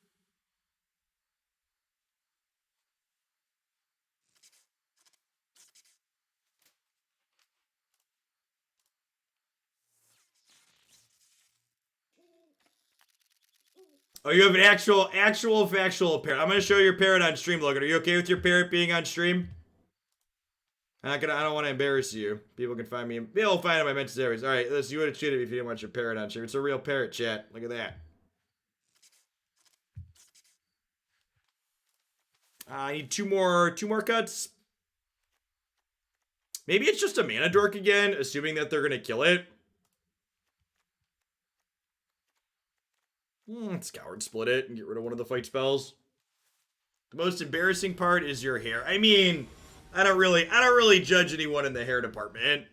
Oh, you have an actual factual parrot. I'm gonna show your parrot on stream, Logan. Are you okay with your parrot being on stream? I don't want to embarrass you. People can find me. They'll find my mentions areas. All right, listen, you would have cheated if you didn't want your parrot on stream. It's a real parrot, chat. Look at that. I need 2 more cuts. Maybe it's just a mana dork again, assuming that they're gonna kill it. Scoured split it and get rid of one of the fight spells. The most embarrassing part is your hair. I mean, I don't really judge anyone in the hair department.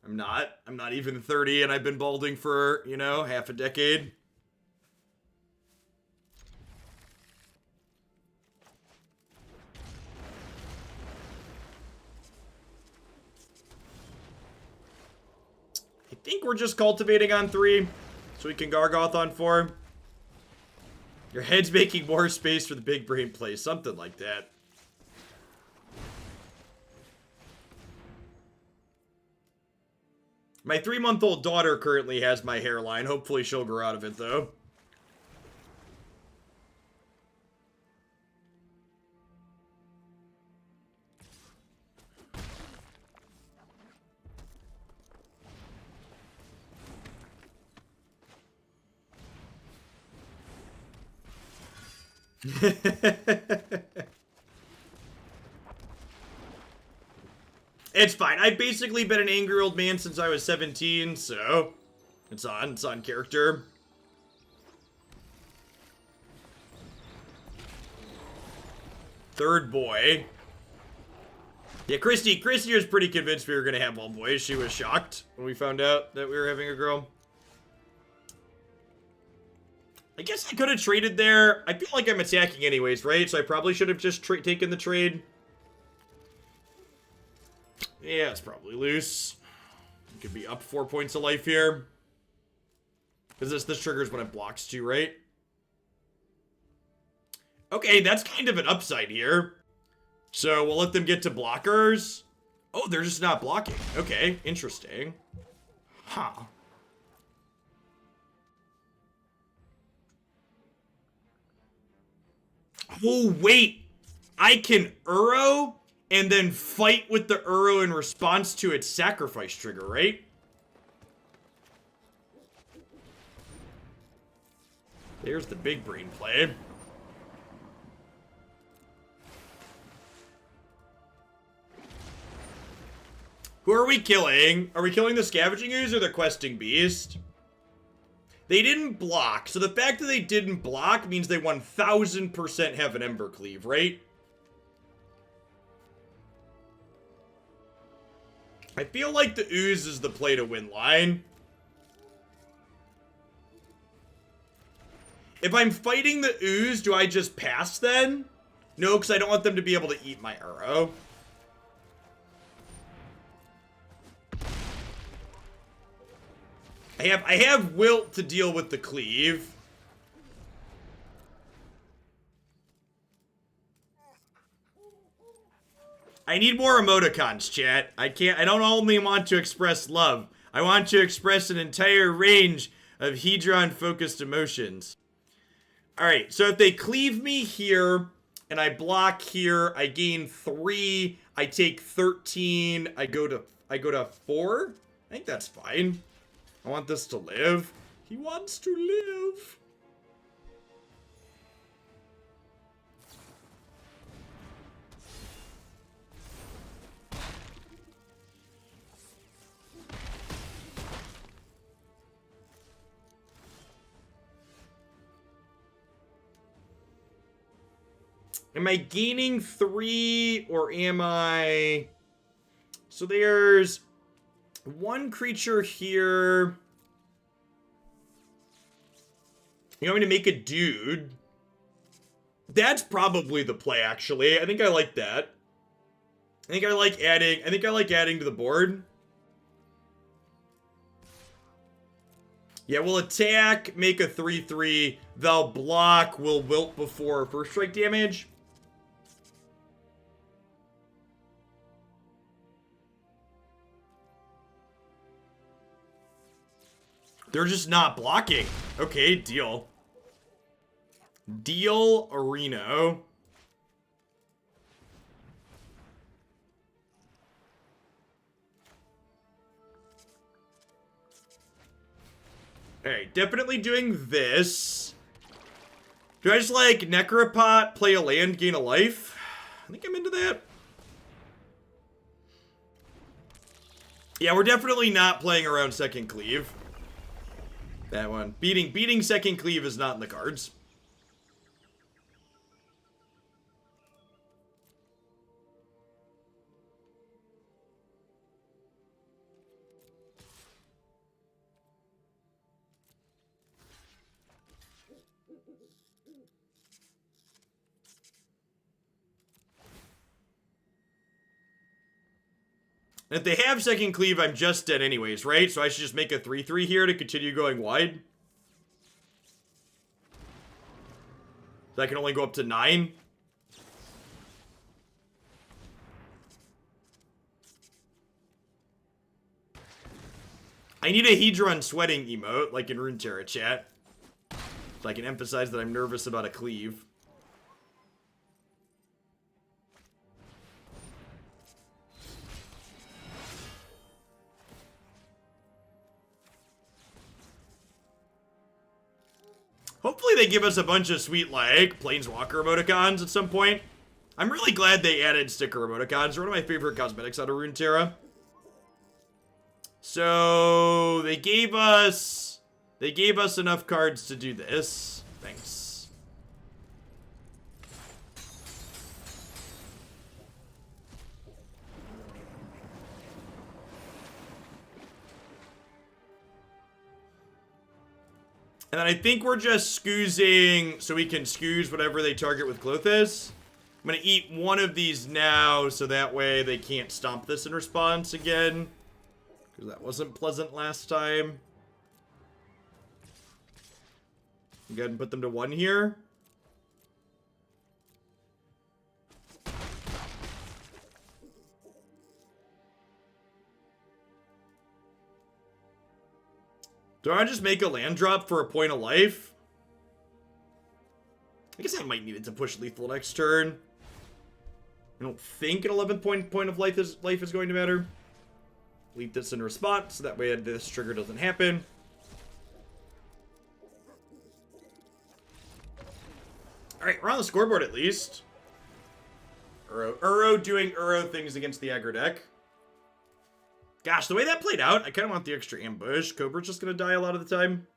I'm not. I'm not even 30 and I've been balding for, you know, half a decade. I think we're just cultivating on 3, so we can Gargoth on 4. Your head's making more space for the big brain play, something like that. My 3-month-old daughter currently has my hairline. Hopefully she'll grow out of it, though. It's fine. I've basically been an angry old man since I was 17, so it's on character. Third boy. Yeah, Christy was pretty convinced we were gonna have all boys. She was shocked when we found out that we were having a girl. I guess I could have traded there. I feel like I'm attacking anyways, right? So I probably should have just taken the trade. Yeah, it's probably loose. It could be up 4 points of life here. Because this triggers when it blocks too, right? Okay, that's kind of an upside here. So we'll let them get to blockers. Oh, they're just not blocking. Okay, interesting. Huh. Oh, wait. I can Uro and then fight with the Uro in response to its sacrifice trigger, right? There's the big brain play. Who are we killing? Are we killing the Scavenging Ooze or the Questing Beast? They didn't block, so the fact that they didn't block means they 1000% have an Ember Cleave, right? I feel like the Ooze is the play to win line. If I'm fighting the Ooze, do I just pass then? No, because I don't want them to be able to eat my arrow. I have Wilt to deal with the cleave. I need more emoticons, chat. I don't only want to express love. I want to express an entire range of Hedron-focused emotions. Alright, so if they cleave me here, and I block here, I gain 3, I take 13, I go to 4? I think that's fine. I want this to live. He wants to live. Am I gaining 3 or am I... So there's one creature here. You want me to make a dude? That's probably the play, actually. I think I like that. I think I like adding to the board. Yeah, we'll attack, make a 3/3. They'll block, we'll wilt before first strike damage. They're just not blocking. Okay, deal. Deal, Areno. Alright, definitely doing this. Do I just, like, Nectarpot, play a land, gain a life? I think I'm into that. Yeah, we're definitely not playing around second cleave. That one. Beating second cleave is not in the cards. And if they have second cleave, I'm just dead anyways, right? So I should just make a 3/3 here to continue going wide. So I can only go up to 9. I need a Hedron sweating emote, like in Runeterra chat. So I can emphasize that I'm nervous about a cleave. Hopefully they give us a bunch of sweet, like, Planeswalker emoticons at some point. I'm really glad they added sticker emoticons. They're one of my favorite cosmetics out of Runeterra. So they gave us enough cards to do this. Thanks. And then I think we're just scoozing so we can scooze whatever they target with Klothys. I'm gonna eat one of these now so that way they can't stomp this in response again. Because that wasn't pleasant last time. Go ahead and put them to 1 here. Do I just make a land drop for a point of life? I guess I might need it to push lethal next turn. I don't think an 11 point of life is going to matter. Leave this in response, so that way this trigger doesn't happen. Alright, we're on the scoreboard at least. Uro doing Uro things against the aggro deck. Gosh, the way that played out, I kind of want the extra ambush. Cobra's just going to die a lot of the time.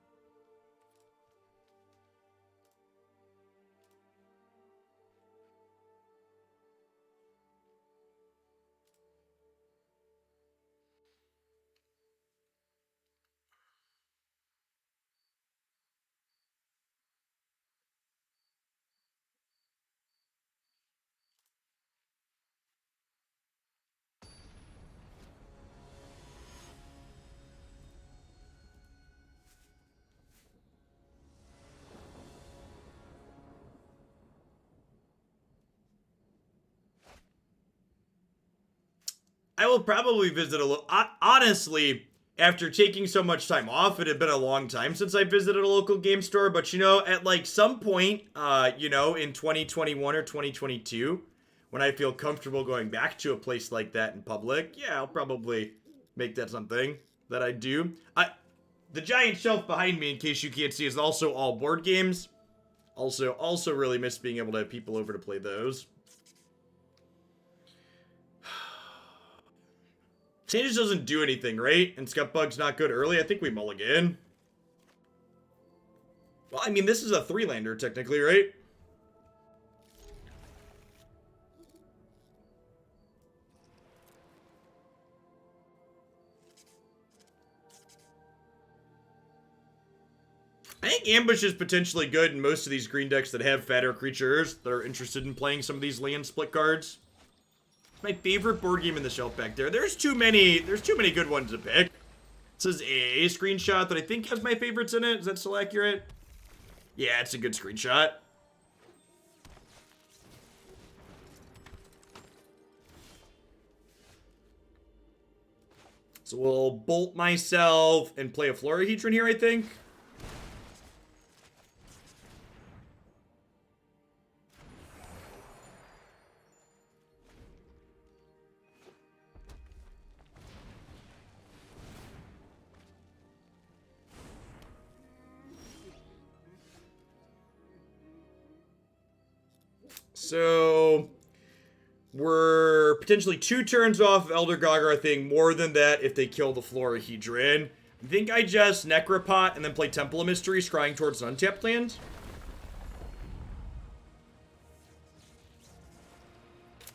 I will probably visit a local... Honestly, after taking so much time off, it had been a long time since I visited a local game store. But, you know, at, like, some point, you know, in 2021 or 2022, when I feel comfortable going back to a place like that in public, yeah, I'll probably make that something that I do. The giant shelf behind me, in case you can't see, is also all board games. Also really miss being able to have people over to play those. Changes doesn't do anything, right? And Scutbug's not good early. I think we mulligan. Well, I mean, this is a 3-lander, technically, right? I think Ambush is potentially good in most of these green decks that have fatter creatures that are interested in playing some of these land split cards. My favorite board game in the shelf back there. There's too many good ones to pick. This is a screenshot that I think has my favorites in it. Is that still accurate? Yeah, it's a good screenshot. So we'll bolt myself and play a Florahedron here, I think. So we're potentially 2 turns off of Elder Gargaroth. I think more than that if they kill the Florahedron. I think I just Nectarpot and then play Temple of Mystery, scrying towards an untapped land.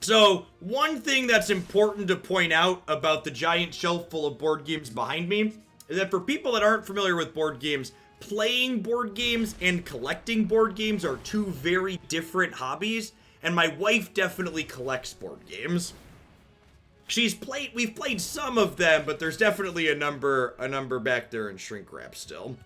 So one thing that's important to point out about the giant shelf full of board games behind me is that for people that aren't familiar with board games, playing board games and collecting board games are 2 very different hobbies. And my wife definitely collects board games. We've played some of them, but there's definitely a number back there in shrink wrap still.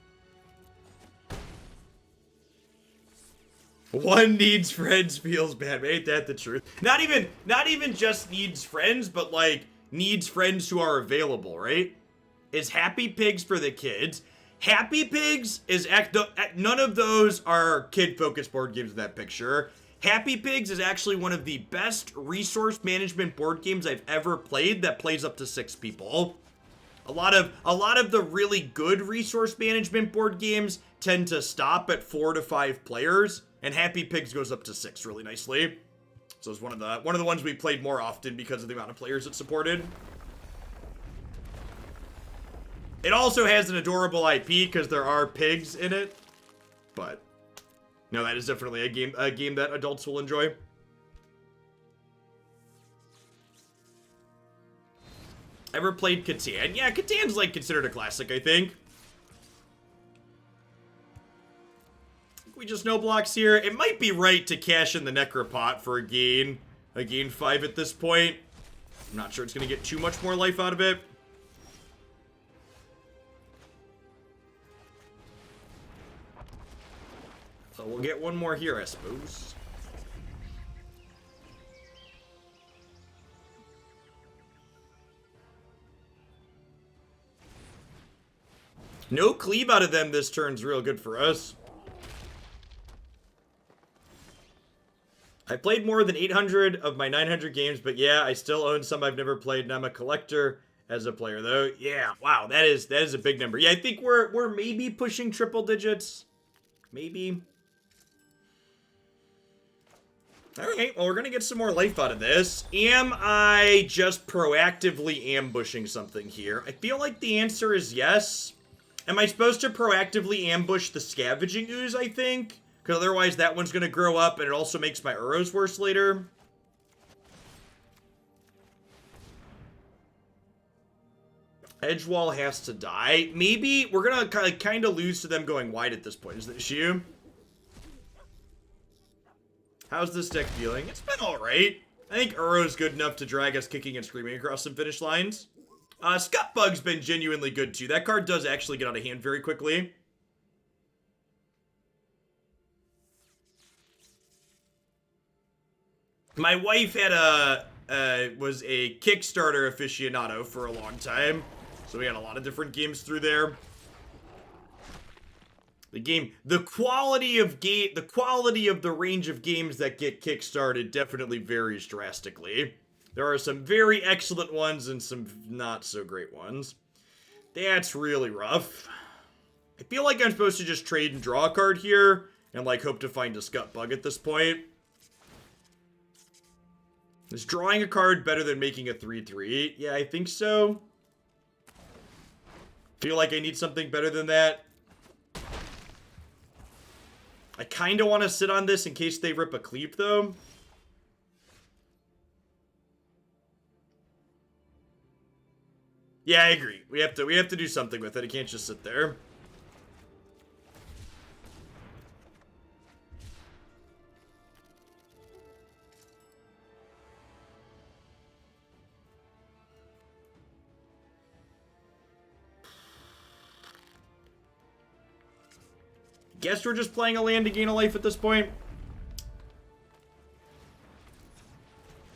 One needs friends feels bad. Ain't that the truth? Not even just needs friends, but like needs friends who are available, right? Is Happy Pigs for the kids? Happy Pigs is none of those are kid-focused board games in that picture. Happy Pigs is actually one of the best resource management board games I've ever played that plays up to 6 people. A lot of the really good resource management board games tend to stop at 4 to 5 players, and Happy Pigs goes up to 6 really nicely. So it's one of the ones we played more often because of the amount of players it supported. It also has an adorable IP because there are pigs in it, but no, that is definitely a game that adults will enjoy. Ever played Catan? Yeah, Catan's like considered a classic, I think. We just no blocks here. It might be right to cash in the Nectarpot for a gain 5 at this point. I'm not sure it's going to get too much more life out of it. So we'll get one more here, I suppose. No cleave out of them this turn's real good for us. I played more than 800 of my 900 games, but yeah, I still own some I've never played, and I'm a collector as a player, though. Yeah, wow, that is a big number. Yeah, I think we're maybe pushing triple digits. Maybe. Alright, well, we're gonna get some more life out of this. Am I just proactively ambushing something here? I feel like the answer is yes. Am I supposed to proactively ambush the Scavenging Ooze, I think? Because otherwise that one's gonna grow up and it also makes my Uros worse later. Edgewall has to die. Maybe we're gonna kind of lose to them going wide at this point, is the issue. How's this deck feeling? It's been alright. I think Uro's good enough to drag us kicking and screaming across some finish lines. Scutbug's been genuinely good too. That card does actually get out of hand very quickly. My wife had was a Kickstarter aficionado for a long time, so we had a lot of different games through there. The quality of the range of games that get kickstarted definitely varies drastically. There are some very excellent ones and some not so great ones. That's really rough. I feel like I'm supposed to just trade and draw a card here and like hope to find a Scutbug at this point. Is drawing a card better than making a 3/3? Yeah, I think so. Feel like I need something better than that. I kind of want to sit on this in case they rip a cleave, though. Yeah, I agree. We have to do something with it. It can't just sit there. Guess we're just playing a land to gain a life at this point.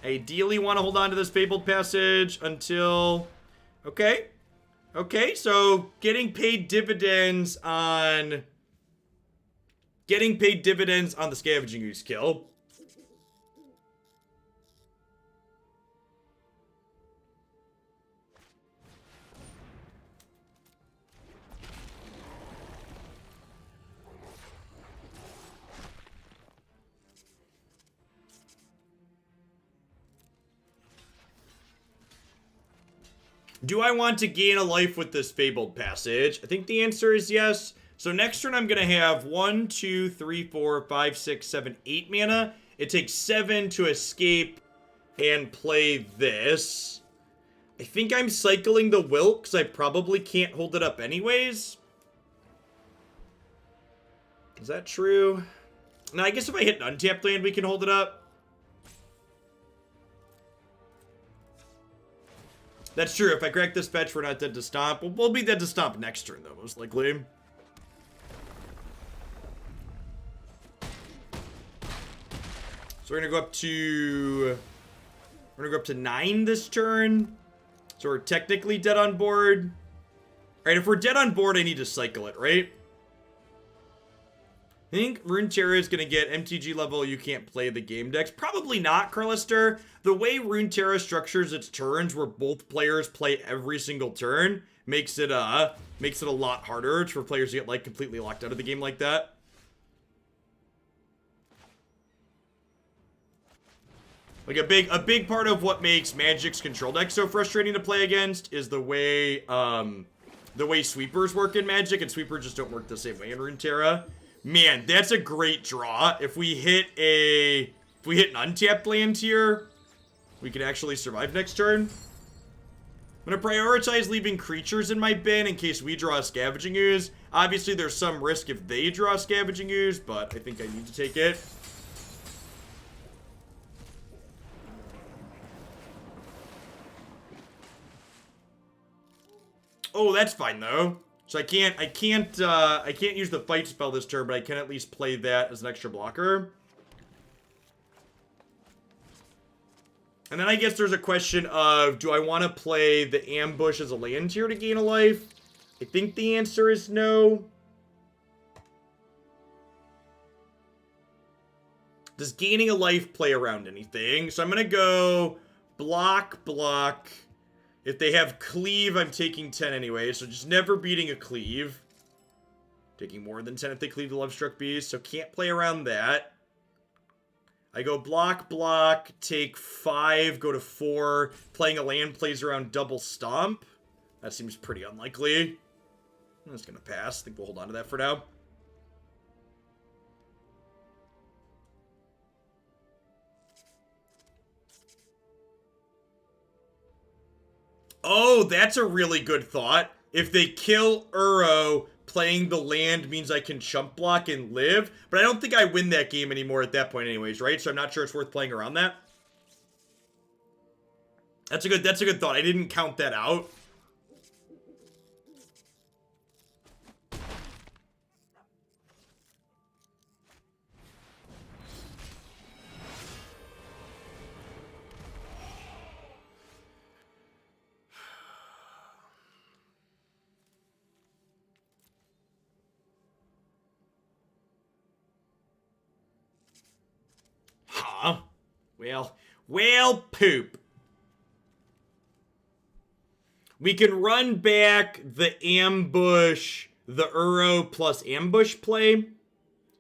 I ideally want to hold on to this Fabled Passage until... Okay. Okay, so getting paid dividends on... the Scavenging Ooze kill. Do I want to gain a life with this Fabled Passage? I think the answer is yes. So next turn I'm going to have 1, 2, 3, 4, 5, 6, 7, 8 mana. It takes 7 to escape and play this. I think I'm cycling the Wilt because I probably can't hold it up anyways. Is that true? No, I guess if I hit an untapped land we can hold it up. That's true. If I crack this fetch, we're not dead to stomp. We'll be dead to stomp next turn, though, most likely. So we're gonna go up to... We're gonna go up to 9 this turn. So we're technically dead on board. Alright, if we're dead on board, I need to cycle it, right? I think Runeterra is gonna get MTG level, you can't play the game decks. Probably not, Carlister. The way Runeterra structures its turns, where both players play every single turn, makes it a lot harder for players to get like completely locked out of the game like that. Like a big part of what makes Magic's control deck so frustrating to play against is the way sweepers work in Magic, and sweepers just don't work the same way in Runeterra. Man, that's a great draw. If we hit an untapped land here, we can actually survive next turn. I'm gonna prioritize leaving creatures in my bin in case we draw a Scavenging Ooze. Obviously, there's some risk if they draw a Scavenging Ooze, but I think I need to take it. Oh, that's fine though. So I can't use the fight spell this turn, but I can at least play that as an extra blocker. And then I guess there's a question of, do I want to play the ambush as a land tier to gain a life? I think the answer is no. Does gaining a life play around anything? So I'm gonna go block. If they have cleave, I'm taking 10 anyway, so just never beating a cleave. Taking more than 10 if they cleave the Lovestruck Beast, so can't play around that. I go block, take 5, go to 4. Playing a land plays around double stomp. That seems pretty unlikely. That's gonna pass. I think we'll hold on to that for now. Oh, that's a really good thought. If they kill Uro, playing the land means I can chump block and live. But I don't think I win that game anymore at that point anyways, right? So I'm not sure it's worth playing around that. That's a good thought. I didn't count that out. Huh? Well, poop. We can run back the ambush, the Uro plus ambush play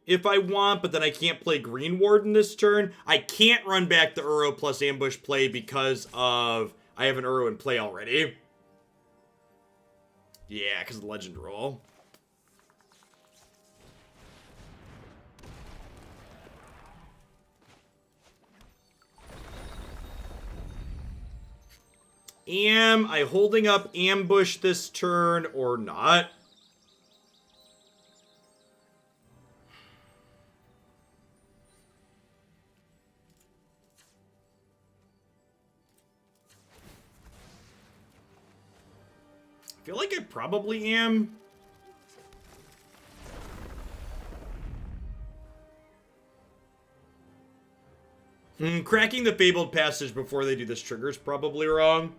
if I want, but then I can't play Greenwarden this turn. I can't run back the Uro plus ambush play because of I have an Uro in play already. Yeah, because of the legend roll. Am I holding up ambush this turn or not? I feel like I probably am. Cracking the Fabled Passage before they do this trigger is probably wrong.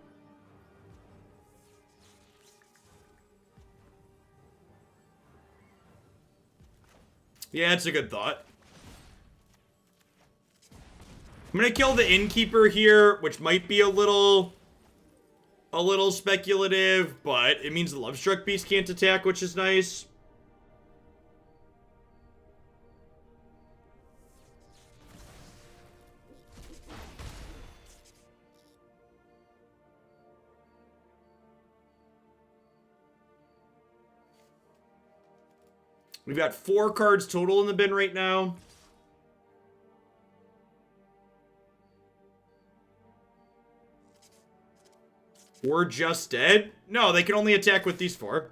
Yeah, that's a good thought. I'm gonna kill the Innkeeper here, which might be a little speculative, but it means the Lovestruck Beast can't attack, which is nice. We've got 4 cards total in the bin right now. We're just dead? No, they can only attack with these 4.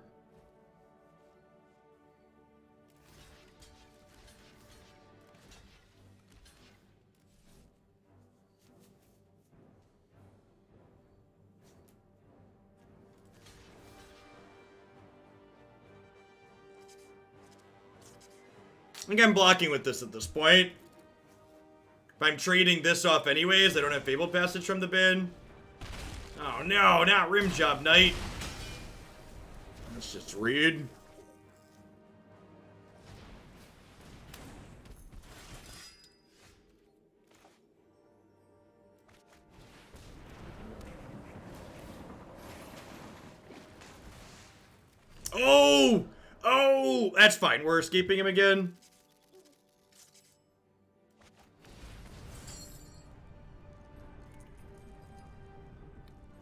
I think I'm blocking with this at this point. If I'm trading this off anyways, I don't have Fabled Passage from the bin. Oh no, not Rim Job Knight. Let's just read. Oh! Oh! That's fine. We're escaping him again.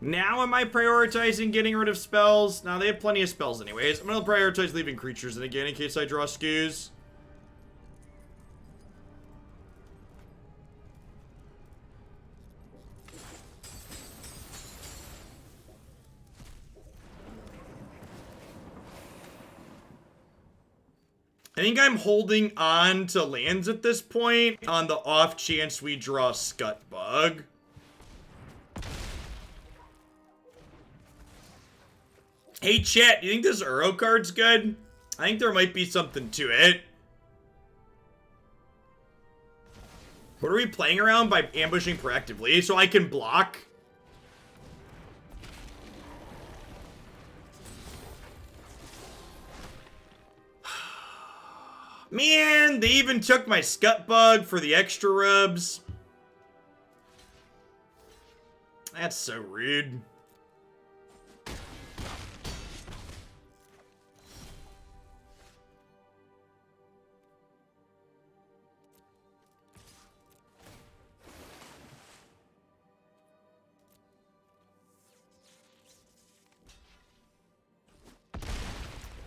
Now am I prioritizing getting rid of spells? Now they have plenty of spells anyways. I'm gonna prioritize leaving creatures in again in case I draw skews. I think I'm holding on to lands at this point on the off chance we draw Scute Bug. Hey chat, do you think this Uro card's good? I think there might be something to it. What are we playing around by ambushing proactively so I can block? Man, they even took my Scute Bug for the extra rubs. That's so rude.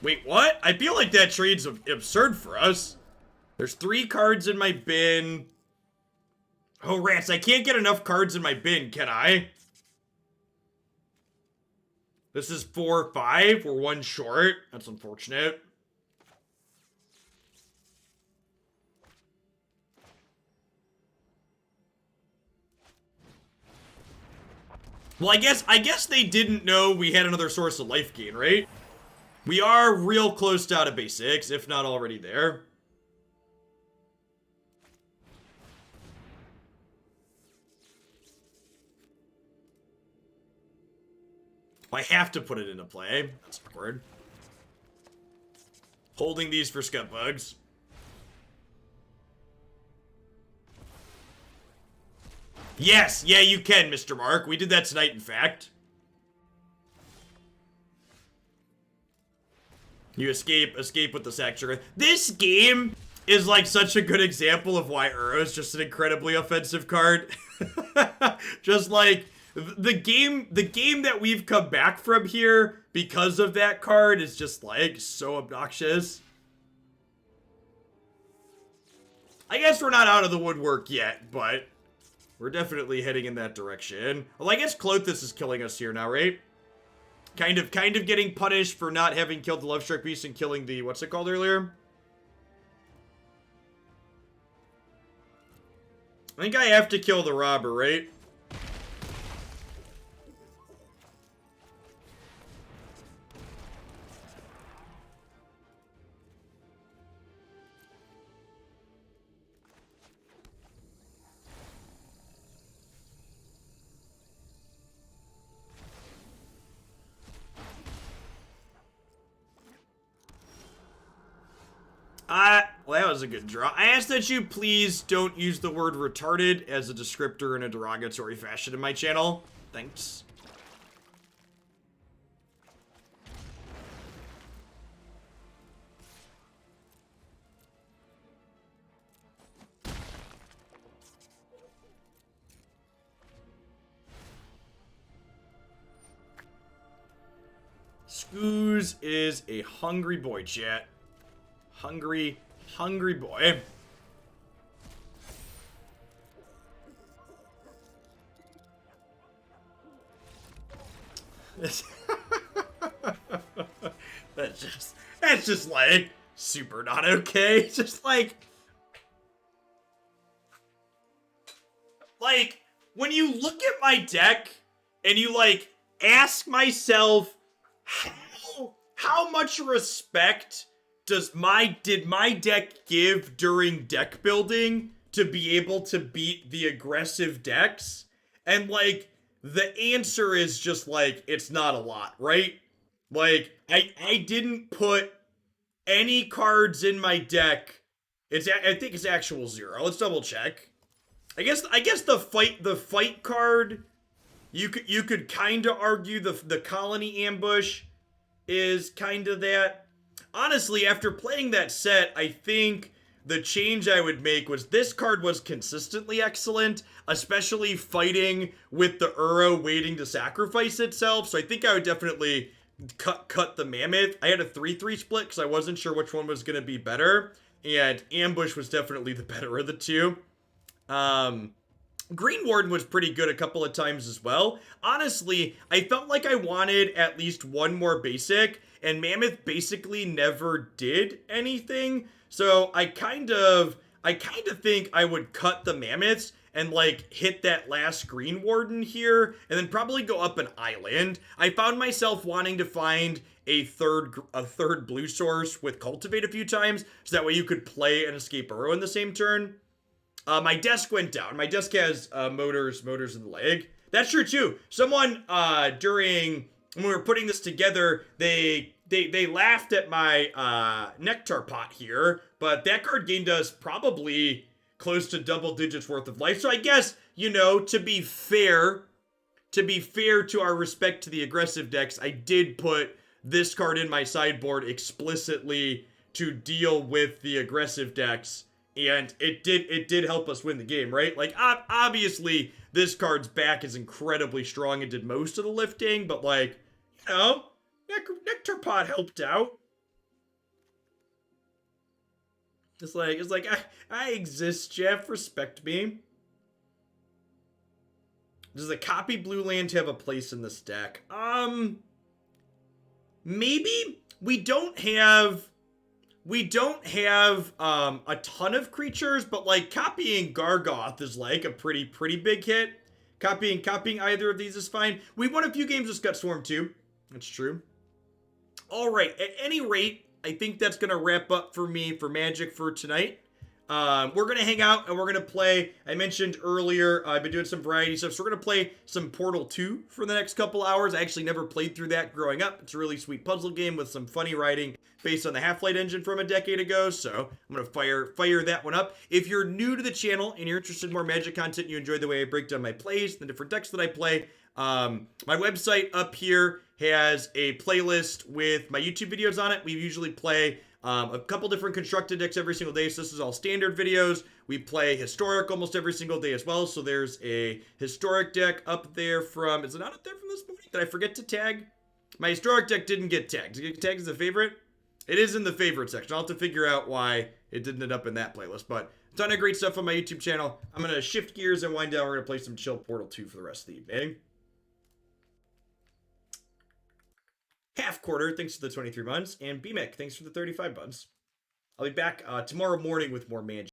Wait, what? I feel like that trade's absurd for us. There's 3 cards in my bin. Oh, rats, I can't get enough cards in my bin, can I? This is 4 or 5. We're 1 short. That's unfortunate. Well, I guess they didn't know we had another source of life gain, right? We are real close to out of basics, if not already there. I have to put it into play. That's awkward. Holding these for Scute Bugs. Yes, yeah, you can, Mr. Mark. We did that tonight, in fact. You escape with the Sanctuary. This game is like such a good example of why Uro is just an incredibly offensive card. Just like the game that we've come back from here because of that card is just like so obnoxious. I guess we're not out of the woodwork yet, but we're definitely heading in that direction. Well, I guess Clothis is killing us here now, right? Kind of getting punished for not having killed the Love Struck Beast and killing the, what's it called earlier? I think I have to kill the robber, right? Well, that was a good draw. I ask that you please don't use the word retarded as a descriptor in a derogatory fashion in my channel. Thanks. Scooze is a hungry boy, chat. Hungry boy. That's just like super not okay. Just like when you look at my deck and you like ask myself how much respect did my deck give during deck building to be able to beat the aggressive decks? And like the answer is just like it's not a lot, right? Like I didn't put any cards in my deck. I think it's actual 0. Let's double check. I guess the fight card, you could kind of argue the Khalni Ambush is kind of that. Honestly, after playing that set, I think the change I would make was this card was consistently excellent, especially fighting with the Uro waiting to sacrifice itself. So I think I would definitely cut the Mammoth. I had a 3-3 split because I wasn't sure which one was going to be better, and Ambush was definitely the better of the two. Greenwarden was pretty good a couple of times as well. Honestly, I felt like I wanted at least one more basic, and Mammoth basically never did anything. So I kind of think I would cut the Mammoths and like hit that last Greenwarden here, and then probably go up an island. I found myself wanting to find a third blue source with Cultivate a few times, so that way you could play an Escape Uro in the same turn. My desk went down. My desk has motors in the leg. That's true too. Someone during when we were putting this together, they laughed at my Nectarpot here, but that card gained us probably close to double digits worth of life. So I guess, you know, to be fair to our respect to the aggressive decks, I did put this card in my sideboard explicitly to deal with the aggressive decks. And it did help us win the game, right? Like, obviously, this card's back is incredibly strong and did most of the lifting, but like, you know, Nectarpot helped out. It's like I exist, Jeff. Respect me. Does the copy blue land have a place in this deck? Maybe. We don't have a ton of creatures, but like copying Gargaroth is like a pretty big hit. Copying either of these is fine. We won a few games with Scute Swarm too. That's true. All right. At any rate, I think that's gonna wrap up for me for Magic for tonight. We're gonna hang out and we're gonna play. I mentioned earlier I've been doing some variety stuff, so we're gonna play some Portal 2 for the next couple hours. I actually never played through that growing up. It's a really sweet puzzle game with some funny writing based on the Half-Light engine from a decade ago, so I'm gonna fire that one up. If you're new to the channel and you're interested in more Magic content, you enjoy the way I break down my plays, the different decks that I play, my website up here has a playlist with my YouTube videos on it. We usually play a couple different constructed decks every single day, so this is all standard videos. We play historic almost every single day as well, so there's a historic deck up there from, is it not up there from this morning? Did I forget to tag? My historic deck didn't get tagged. Did it get tagged as a favorite? It is in the favorite section. I'll have to figure out why it didn't end up in that playlist, but a ton of great stuff on my YouTube channel. I'm going to shift gears and wind down. We're going to play some chill Portal 2 for the rest of the evening. Half Quarter, thanks for the 23 months, and BMEC, thanks for the 35 months. I'll be back tomorrow morning with more Magic.